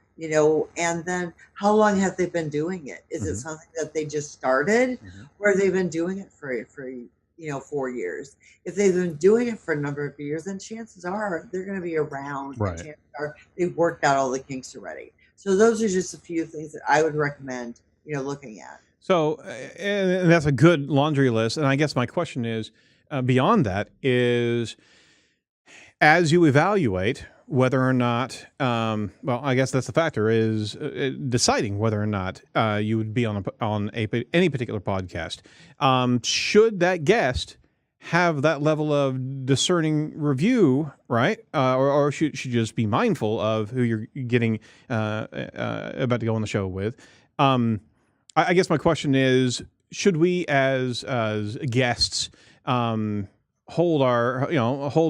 Speaker 2: And then how long have they been doing it? Is it something that they just started, or they've been doing it for 4 years? If they've been doing it for a number of years, then chances are they're going to be around.
Speaker 3: Right.
Speaker 2: And chances are they've worked out all the kinks already. So those are just a few things that I would recommend, looking at.
Speaker 3: So, and that's a good laundry list. And I guess my question is, beyond that is, as you evaluate whether or not, well, I guess that's the factor, is deciding whether or not you would be on any particular podcast. Should that guest have that level of discerning review, right? Or should you just be mindful of who you're getting about to go on the show with? I guess my question is, should we as guests hold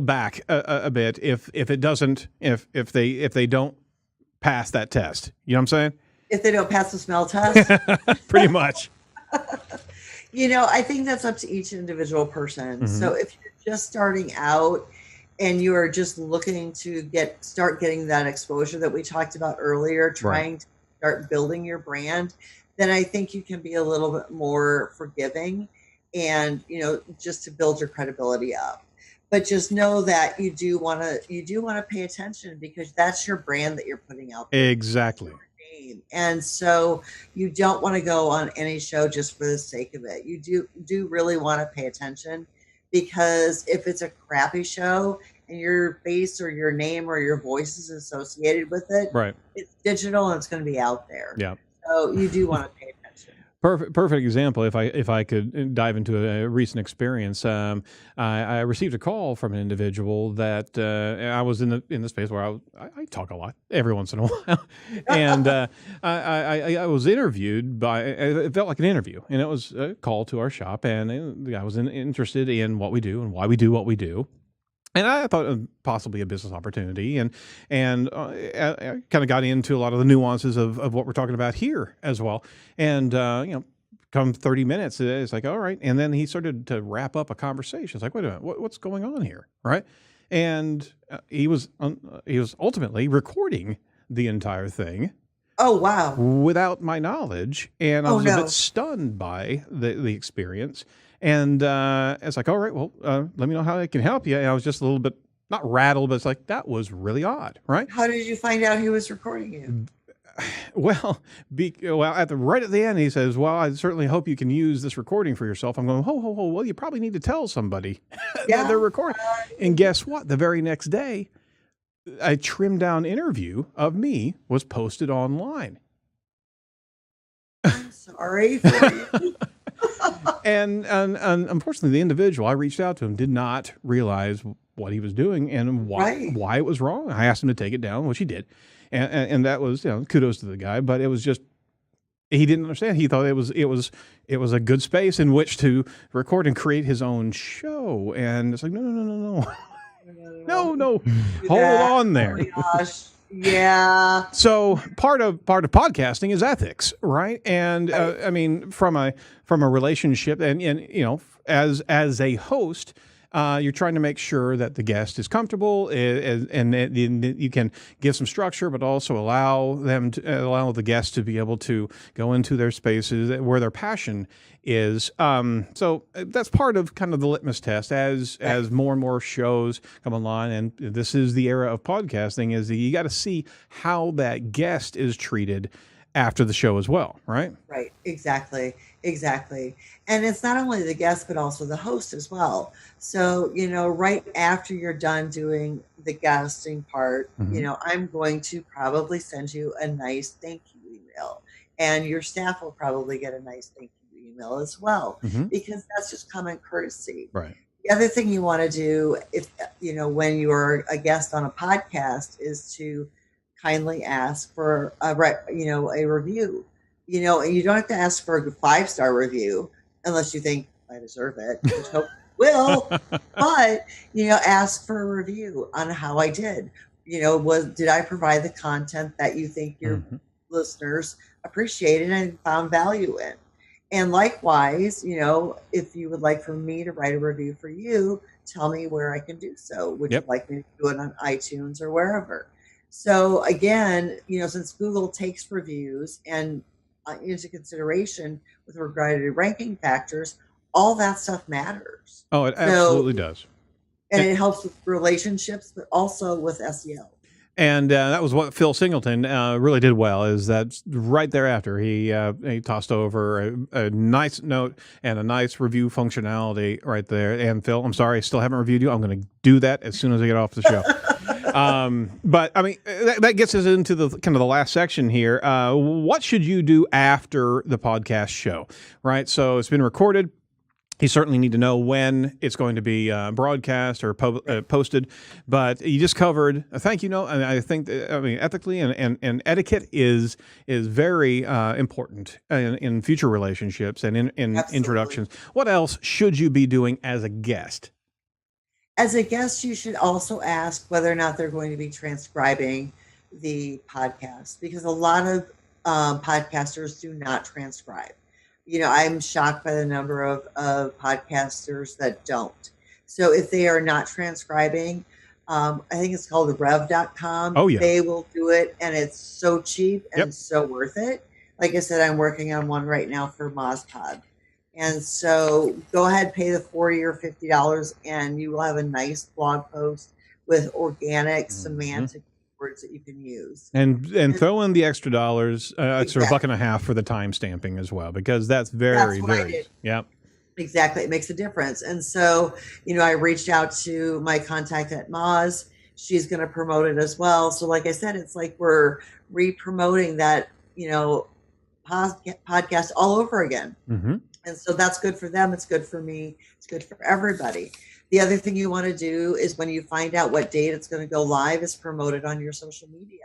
Speaker 3: back a bit if they don't pass that test? You know what I'm saying?
Speaker 2: If they don't pass the smell test?
Speaker 3: Pretty much.
Speaker 2: I think that's up to each individual person. So if you're just starting out and you are just looking to start getting that exposure that we talked about earlier, trying to start building your brand, then I think you can be a little bit more forgiving and, just to build your credibility up. But just know that you do want to pay attention, because that's your brand that you're putting out there.
Speaker 3: Exactly.
Speaker 2: And so you don't want to go on any show just for the sake of it. You do really want to pay attention, because if it's a crappy show and your face or your name or your voice is associated with it,
Speaker 3: Right.
Speaker 2: It's digital and it's going to be out there.
Speaker 3: Yeah.
Speaker 2: So you do want to pay attention.
Speaker 3: Perfect example. If I could dive into a recent experience, I received a call from an individual that I was in the space where I talk a lot every once in a while, and I was interviewed by. It felt like an interview, and it was a call to our shop, and the guy was interested in what we do and why we do what we do. And I thought it was possibly a business opportunity, and I kind of got into a lot of the nuances of what we're talking about here as well. And come 30 minutes, it's like, all right. And then he started to wrap up a conversation. It's like, wait a minute, what's going on here, right? And he was ultimately recording the entire thing.
Speaker 2: Oh, wow.
Speaker 3: Without my knowledge, and I was a bit stunned by the experience. And it's like, all right, well, let me know how I can help you. And I was just a little bit, not rattled, but it's like, that was really odd, right?
Speaker 2: How did you find out he was recording you?
Speaker 3: well, right at the end, he says, "Well, I certainly hope you can use this recording for yourself." I'm going, "Ho, ho, ho! Well, you probably need to tell somebody that they're recording." And guess what? The very next day, a trimmed down interview of me was posted online.
Speaker 2: I'm sorry for you.
Speaker 3: And unfortunately, the individual I reached out to him did not realize what he was doing and why it was wrong. I asked him to take it down, which he did, and that was, kudos to the guy. But it was just, he didn't understand. He thought it was a good space in which to record and create his own show, and it's like no. Hold on there.
Speaker 2: Oh my gosh. Yeah.
Speaker 3: So part of podcasting is ethics, right? And I mean, from a relationship, and as a host, you're trying to make sure that the guest is comfortable, and you can give some structure, but also allow the guest to be able to go into their spaces where their passion is. So that's part of kind of the litmus test as more and more shows come online, and this is the era of podcasting. Is you got to see how that guest is treated after the show as well, right?
Speaker 2: Right. Exactly. And it's not only the guest, but also the host as well. So, right after you're done doing the guesting part, I'm going to probably send you a nice thank you email, and your staff will probably get a nice thank you email as well, because that's just common courtesy.
Speaker 3: Right.
Speaker 2: The other thing you want to do, if when you're a guest on a podcast, is to kindly ask for a review. And you don't have to ask for a 5-star review unless you think I deserve it, which hope will. But ask for a review on how I did. Did I provide the content that you think your listeners appreciated and found value in? And likewise, if you would like for me to write a review for you, tell me where I can do so. Would you like me to do it on iTunes or wherever? So again, since Google takes reviews and into consideration with regard to ranking factors, all that stuff matters.
Speaker 3: Oh, it absolutely does.
Speaker 2: And it helps with relationships, but also with SEO.
Speaker 3: And that was what Phil Singleton really did well, is that right thereafter he tossed over a nice note and a nice review functionality right there. And Phil, I'm sorry, I still haven't reviewed you. I'm going to do that as soon as I get off the show. But I mean, that gets us into the kind of the last section here. What should you do after the podcast show, right? So it's been recorded. You certainly need to know when it's going to be broadcast or posted, but you just covered a thank you note. And I think, ethically and etiquette is very important in future relationships and in introductions. What else should you be doing as a guest?
Speaker 2: As a guest, you should also ask whether or not they're going to be transcribing the podcast, because a lot of podcasters do not transcribe. I'm shocked by the number of podcasters that don't. So if they are not transcribing, I think it's called rev.com.
Speaker 3: Oh, yeah.
Speaker 2: They will do it, and it's so cheap and so worth it. Like I said, I'm working on one right now for MozPod. And so go ahead, pay the $40 or $50, and you will have a nice blog post with organic semantic words that you can use. And
Speaker 3: throw in the extra dollars, extra $1.50 for the time stamping as well, because that's very
Speaker 2: exactly. It makes a difference. And so, I reached out to my contact at Moz. She's going to promote it as well. So like I said, it's like we're re-promoting that, podcast all over again. And so that's good for them. It's good for me. It's good for everybody. The other thing you want to do is, when you find out what date it's going to go live, is promote it on your social media,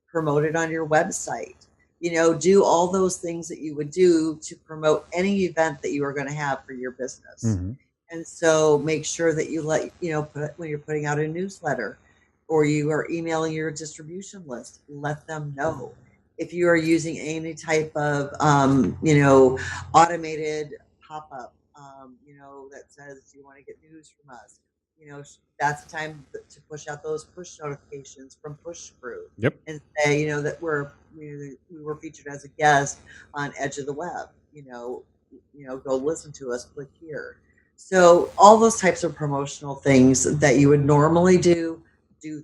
Speaker 2: promote it on your website. Do all those things that you would do to promote any event that you are going to have for your business. And so make sure that you when you're putting out a newsletter or you are emailing your distribution list, let them know. If you are using any type of, automated pop-up, that says, do you want to get news from us? That's the time to push out those push notifications from Push Crew. And say, that we were featured as a guest on Edge of the Web. Go listen to us, click here. So all those types of promotional things that you would normally do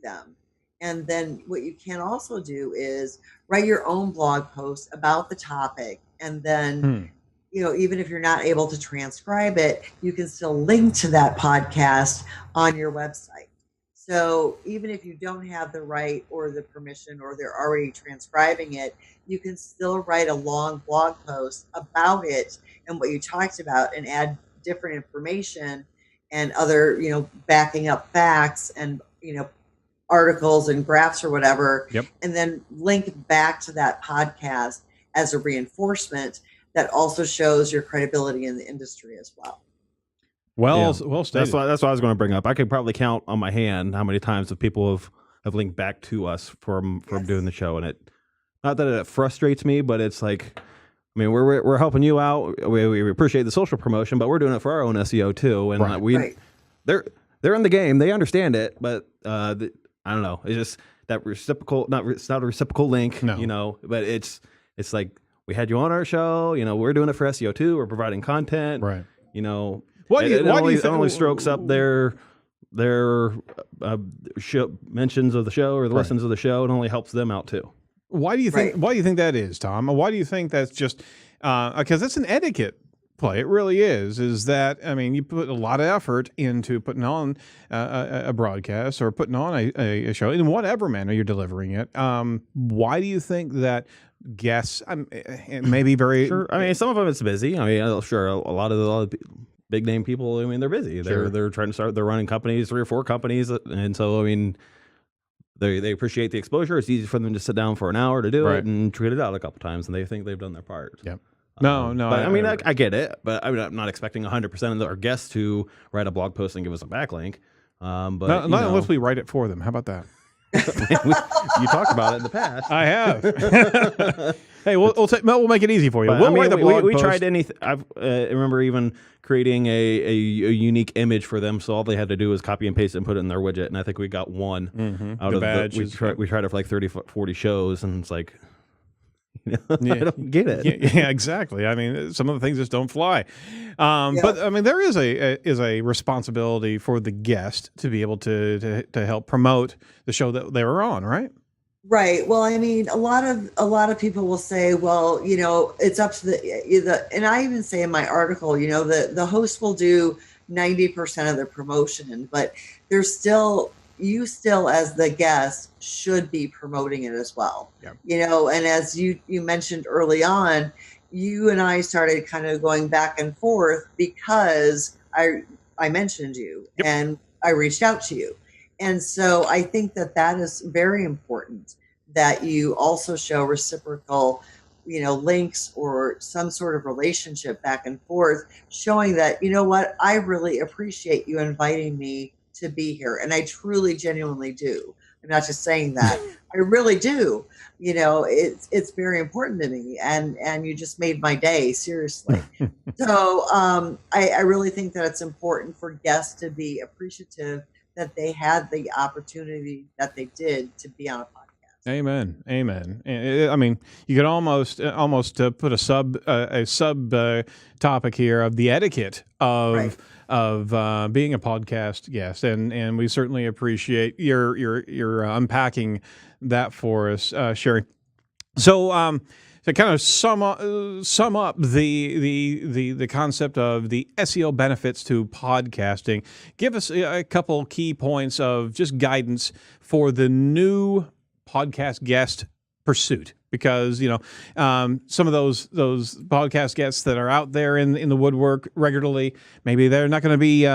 Speaker 2: them. And then what you can also do is write your own blog post about the topic. And then, even if you're not able to transcribe it, you can still link to that podcast on your website. So even if you don't have the right or the permission, or they're already transcribing it, you can still write a long blog post about it and what you talked about, and add different information and other, backing up facts and, articles and graphs or whatever.
Speaker 3: Yep.
Speaker 2: And then link back to that podcast as a reinforcement that also shows your credibility in the industry as well.
Speaker 3: Well stated.
Speaker 4: That's what I was going to bring up. I could probably count on my hand how many times the people have linked back to us from doing the show, and not that it frustrates me, but it's like, I mean, we're helping you out. We appreciate the social promotion, but we're doing it for our own SEO too, and
Speaker 3: Right.
Speaker 4: they're in the game, they understand it, but I don't know. It's just that reciprocal. It's not a reciprocal link,
Speaker 3: No.
Speaker 4: But it's like, we had you on our show. We're doing it for SEO too. We're providing content,
Speaker 3: Right.
Speaker 4: Why do you think
Speaker 3: only
Speaker 4: strokes up their show, mentions of the show or the listens of the show? It only helps them out too.
Speaker 3: Why do you think?
Speaker 2: Right.
Speaker 3: Why do you think that is, Tom? Why do you think that's just because that's an etiquette play? It really is. Is that, I mean, you put a lot of effort into putting on a broadcast or putting on a show in whatever manner you're delivering it. Why do you think that guests? It may be very.
Speaker 4: Sure. I mean, some of them it's busy. I mean, sure, a lot of big name people. I mean, they're busy. They're trying to start. They're running companies, 3 or 4 companies, and so I mean, they appreciate the exposure. It's easy for them to sit down for an hour to do it and tweet it out a couple times, and they think they've done their part.
Speaker 3: Yep. No.
Speaker 4: But I get it, but I'm not expecting 100% of our guests to write a blog post and give us a backlink. But
Speaker 3: not unless we write it for them. How about that?
Speaker 4: You talked about it in the past.
Speaker 3: I have. Hey, we'll make it easy for you.
Speaker 4: But,
Speaker 3: We'll write the blog
Speaker 4: we
Speaker 3: post.
Speaker 4: tried anything. I remember even creating a unique image for them, so all they had to do was copy and paste it and put it in their widget, and I think we got one out
Speaker 3: The
Speaker 4: of
Speaker 3: badge
Speaker 4: we tried it for like 30, 40 shows, and it's like, I don't get it.
Speaker 3: Yeah, exactly. I mean, some of the things just don't fly. But I mean, there is a responsibility for the guest to be able to help promote the show that they were on, right?
Speaker 2: Right. Well, I mean, a lot of people will say, well, it's up to the and I even say in my article, the host will do 90% of the promotion, but you still as the guest should be promoting it as well.
Speaker 3: Yep.
Speaker 2: And as you mentioned early on, you and I started kind of going back and forth because I mentioned you and I reached out to you. And so I think that is very important, that you also show reciprocal, links or some sort of relationship back and forth, showing that, what, I really appreciate you inviting me to be here. And I truly, genuinely do. I'm not just saying that. I really do. It's very important to me. And you just made my day, seriously. So I really think that it's important for guests to be appreciative that they had the opportunity that they did to be on a podcast.
Speaker 3: Amen. And, I mean, you could almost put a sub topic here of the etiquette of being a podcast guest, and we certainly appreciate your unpacking that for us, Sherry. So to kind of sum up the concept of the SEO benefits to podcasting, give us a couple key points of just guidance for the new podcast guest pursuit, because some of those podcast guests that are out there in the woodwork regularly, maybe they're not going to be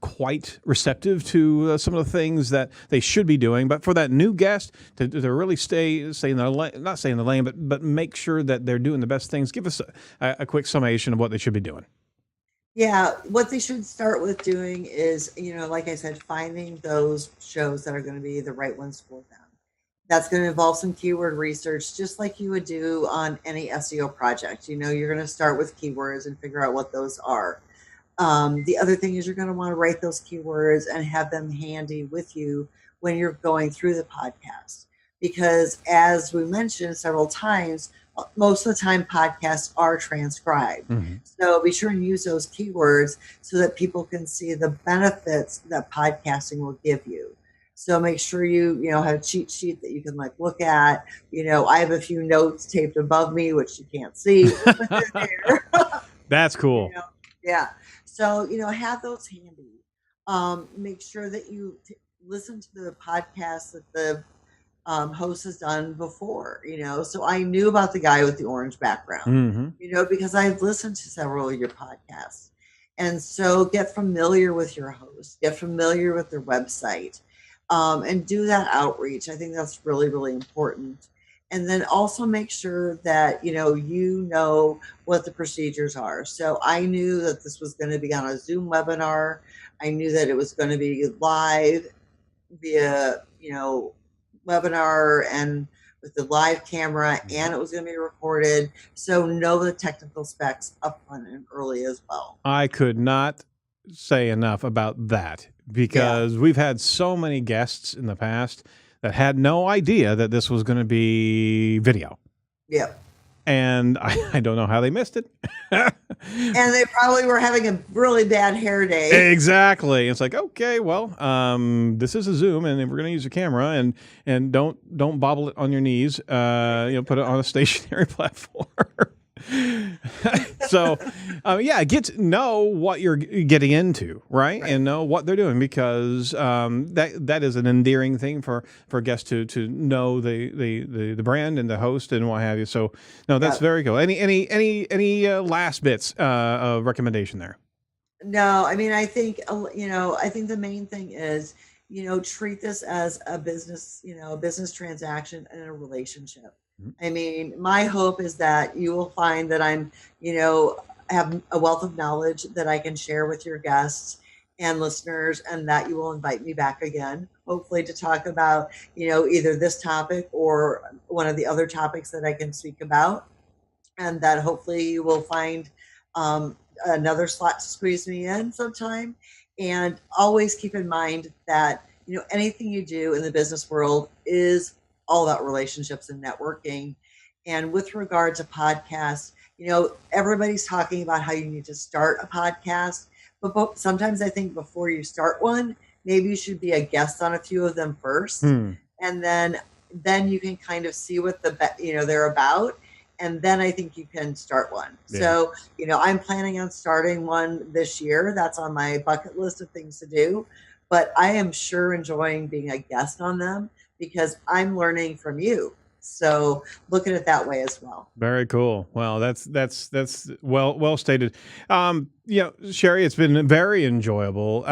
Speaker 3: quite receptive to some of the things that they should be doing. But for that new guest to really stay in the lane, not stay in the lane, but make sure that they're doing the best things, give us a quick summation of what they should be doing.
Speaker 2: Yeah, what they should start with doing is, like I said, finding those shows that are going to be the right ones for them. That's going to involve some keyword research, just like you would do on any SEO project. You're going to start with keywords and figure out what those are. The other thing is you're going to want to write those keywords and have them handy with you when you're going through the podcast. Because as we mentioned several times, most of the time podcasts are transcribed. Mm-hmm. So be sure and use those keywords so that people can see the benefits that podcasting will give you. So make sure you know, have a cheat sheet that you can like look at. You know, I have a few notes taped above me, which you can't see, but they're there.
Speaker 3: That's cool.
Speaker 2: You know? Yeah. So, you know, have those handy. Make sure that you listen to the podcast that the host has done before, you know. So I knew about the guy with the orange background,
Speaker 3: Mm-hmm.
Speaker 2: you know, because I've listened to several of your podcasts. And so get familiar with your host, get familiar with their website, and do that outreach. I think that's really, really important. And then also make sure that you know what the procedures are. So I knew that this was going to be on a Zoom webinar. I knew that it was going to be live via webinar and with the live camera, and it was going to be recorded. So know the technical specs upfront and early as well.
Speaker 3: I could not say enough about that because we've had so many guests in the past that had no idea that this was going to be video.
Speaker 2: Yep.
Speaker 3: And I don't know how they missed it.
Speaker 2: And they probably were having a really bad hair day.
Speaker 3: Exactly. It's like, okay, well, this is a Zoom, and we're going to use a camera, and don't bobble it on your knees. Put it on a stationary platform. So, get to know what you're getting into, right? And know what they're doing, because that is an endearing thing for guests to know the brand and the host and what have you. So, no, that's very cool. Any last bits of recommendation there?
Speaker 2: No, I mean, I think the main thing is, treat this as a business, a business transaction and a relationship. I mean, my hope is that you will find that I'm, have a wealth of knowledge that I can share with your guests and listeners, and that you will invite me back again, hopefully to talk about, either this topic or one of the other topics that I can speak about. And that hopefully you will find another slot to squeeze me in sometime. And always keep in mind that, anything you do in the business world is all about relationships and networking. And with regard to podcasts, everybody's talking about how you need to start a podcast, but sometimes I think before you start one, maybe you should be a guest on a few of them first, and then you can kind of see what they're about, and then I think you can start one. Yeah. So I'm planning on starting one this year. That's on my bucket list of things to do, but I am sure enjoying being a guest on them, because I'm learning from you. So look at it that way as well.
Speaker 3: Very cool. Well, that's well stated. Sherry, it's been very enjoyable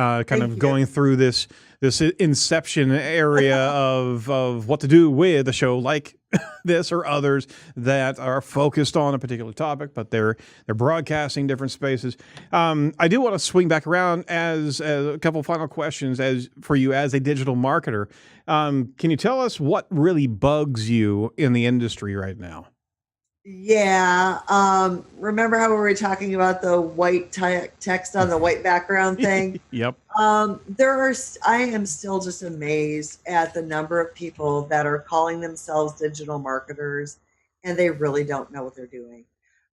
Speaker 3: going through this inception area of what to do with a show like this or others that are focused on a particular topic, but they're broadcasting different spaces. I do want to swing back around as a couple final questions for you as a digital marketer. Can you tell us what really bugs you in the industry right now?
Speaker 2: Yeah. Remember how we were talking about the white text on the white background thing?
Speaker 3: Yep.
Speaker 2: I am still just amazed at the number of people that are calling themselves digital marketers, and they really don't know what they're doing.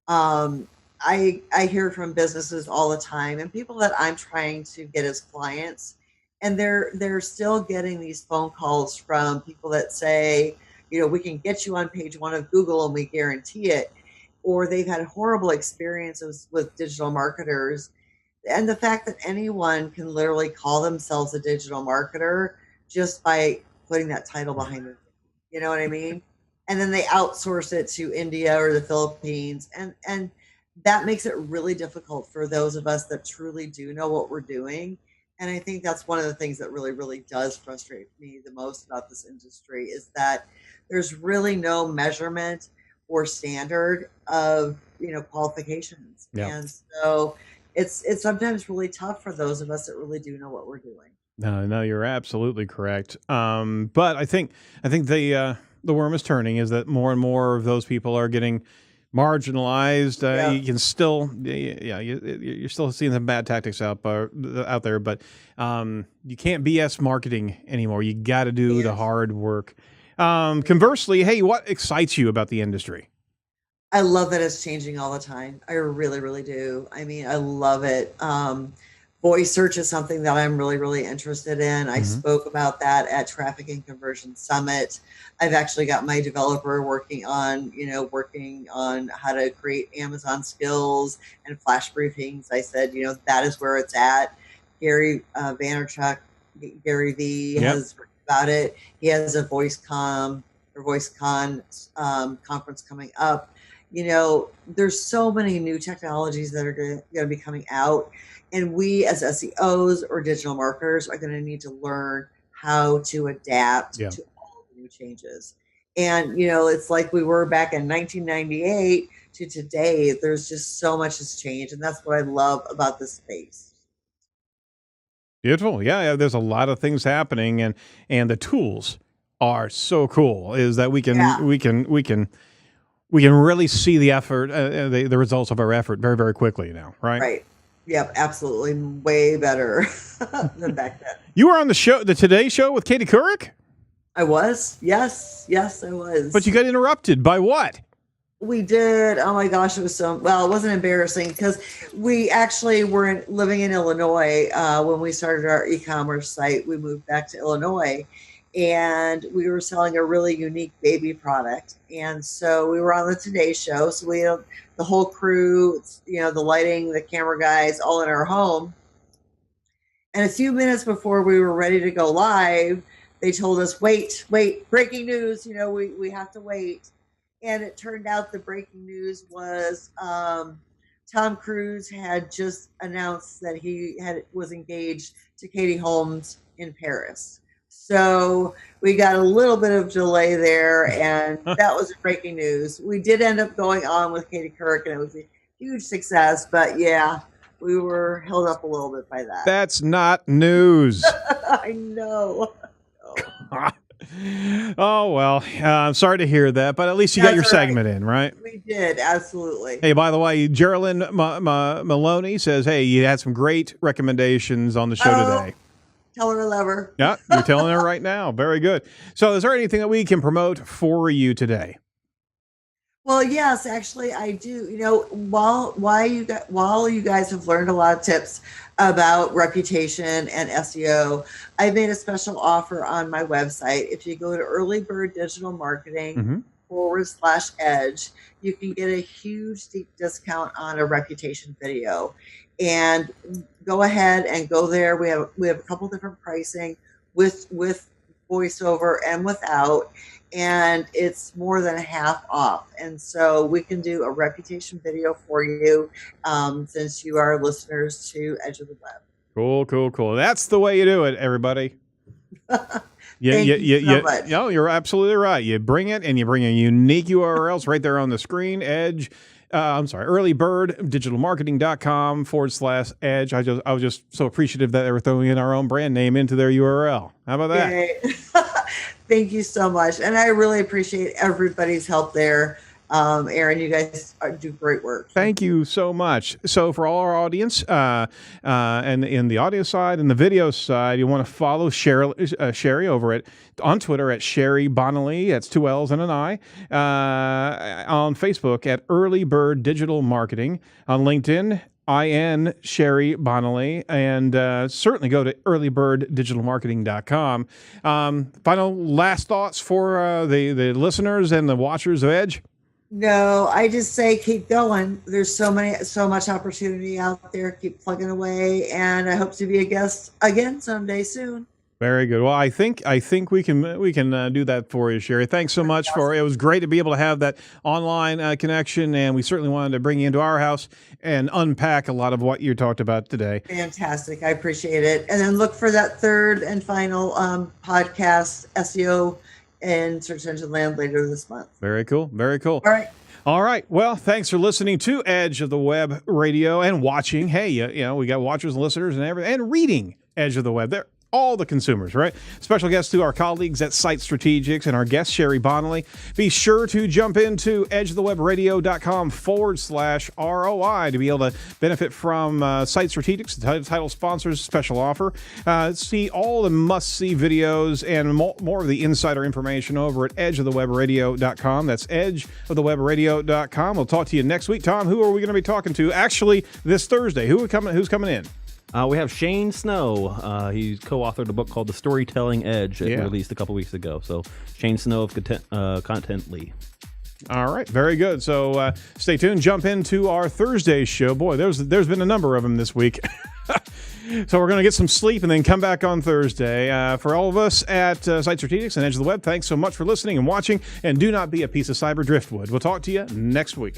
Speaker 2: I hear from businesses all the time, and people that I'm trying to get as clients, and they're still getting these phone calls from people that say, we can get you on page 1 of Google and we guarantee it. Or they've had horrible experiences with digital marketers. And the fact that anyone can literally call themselves a digital marketer just by putting that title behind it. You know what I mean? And then they outsource it to India or the Philippines. And that makes it really difficult for those of us that truly do know what we're doing. And I think that's one of the things that really, really does frustrate me the most about this industry, is that there's really no measurement or standard of, qualifications. Yep. And so it's sometimes really tough for those of us that really do know what we're doing.
Speaker 3: No, you're absolutely correct. But I think the worm is turning, is that more and more of those people are getting marginalized. You can still, you're still seeing some bad tactics out there, but you can't BS marketing anymore. You got to do the hard work. Conversely, hey, what excites you about the industry?
Speaker 2: I love that it's changing all the time. I really, really do. I mean, I love it. Voice search is something that I'm really, really interested in. I spoke about that at Traffic and Conversion Summit. I've actually got my developer working on how to create Amazon skills and flash briefings. I said, that is where it's at. Gary Vaynerchuk, Gary V has written about it. He has a VoiceCon conference coming up. There's so many new technologies that are going to be coming out. And we as SEOs or digital marketers are going to need to learn how to adapt to all the new changes. And, it's like we were back in 1998 to today. There's just so much has changed. And that's what I love about this space.
Speaker 3: Beautiful. Yeah, there's a lot of things happening, and the tools are so cool. Is that we can really see the effort, the results of our effort very, very quickly now, right?
Speaker 2: Right. Yep, absolutely. Way better than back then.
Speaker 3: You were on the show, the Today Show with Katie Couric?
Speaker 2: I was. Yes, I was.
Speaker 3: But you got interrupted by what?
Speaker 2: We did. Oh my gosh, it was it wasn't embarrassing because we actually were living in Illinois when we started our e-commerce site. We moved back to Illinois, and we were selling a really unique baby product. And so we were on the Today Show. So we had the whole crew, the lighting, the camera guys, all in our home. And a few minutes before we were ready to go live, they told us, wait, breaking news, we have to wait. And it turned out the breaking news was Tom Cruise had just announced that he was engaged to Katie Holmes in Paris. So we got a little bit of delay there, and that was breaking news. We did end up going on with Katie Couric, and it was a huge success. But yeah, we were held up a little bit by that.
Speaker 3: That's not news.
Speaker 2: I know.
Speaker 3: Oh, well, I'm sorry to hear that, but at least you got your segment in, right?
Speaker 2: We did, absolutely.
Speaker 3: Hey, by the way, Geraldine Maloney says, hey, you had some great recommendations on the show today.
Speaker 2: Tell her I love her.
Speaker 3: Yeah, you're telling her right now. Very good. So is there anything that we can promote for you today?
Speaker 2: Well, yes, actually, I do. While you guys have learned a lot of tips about reputation and SEO, I made a special offer on my website. If you go to Early Bird Digital Marketing /edge, you can get a huge deep discount on a reputation video. And go ahead and go there. We have a couple different pricing with voiceover and without, and it's more than half off. And so we can do a reputation video for you since you are listeners to Edge of the Web.
Speaker 3: Cool. That's the way you do it, everybody.
Speaker 2: Thank you so much.
Speaker 3: You're absolutely right. You bring it, and you bring a unique URLs right there on the screen. earlybirddigitalmarketing.com /edge. I was just so appreciative that they were throwing in our own brand name into their URL. How about that?
Speaker 2: Yay. Thank you so much. And I really appreciate everybody's help there. Aaron, you guys do great work.
Speaker 3: Thank you so much. So for all our audience, and in the audio side and the video side, you want to follow Sherry over on Twitter at Sherry Bonnaly. That's 2 L's and an I. On Facebook at Early Bird Digital Marketing. On LinkedIn, IN Sherry Bonnaly, and certainly go to earlybirddigitalmarketing.com. Final last thoughts for the listeners and the watchers of Edge?
Speaker 2: No, I just say keep going. There's so much opportunity out there. Keep plugging away, and I hope to be a guest again someday soon.
Speaker 3: Very good. Well, I think we can do that for you, Sherry. Thanks so much it was great to be able to have that online connection, and we certainly wanted to bring you into our house and unpack a lot of what you talked about today.
Speaker 2: Fantastic. I appreciate it. And then look for that third and final podcast, SEO and Search Engine Land, later this month.
Speaker 3: Very cool. All right. Well, thanks for listening to Edge of the Web Radio and watching. Hey, we got watchers and listeners and everything, and reading Edge of the Web. They're all the consumers, right? Special guests to our colleagues at Site Strategics and our guest, Sherry Bonnaly. Be sure to jump into edgeofthewebradio.com /ROI to be able to benefit from Site Strategics, the title sponsors special offer. See all the must-see videos and more of the insider information over at edgeofthewebradio.com. That's edgeofthewebradio.com. We'll talk to you next week. Tom, who are we going to be talking to? Actually, this Thursday. Who's coming in?
Speaker 4: We have Shane Snow. He co-authored a book called The Storytelling Edge. It released a couple weeks ago. So Shane Snow of Contently.
Speaker 3: All right, very good. So stay tuned. Jump into our Thursday show. Boy, there's been a number of them this week. So we're going to get some sleep and then come back on Thursday. For all of us at Site Strategics and Edge of the Web, thanks so much for listening and watching. And do not be a piece of cyber driftwood. We'll talk to you next week.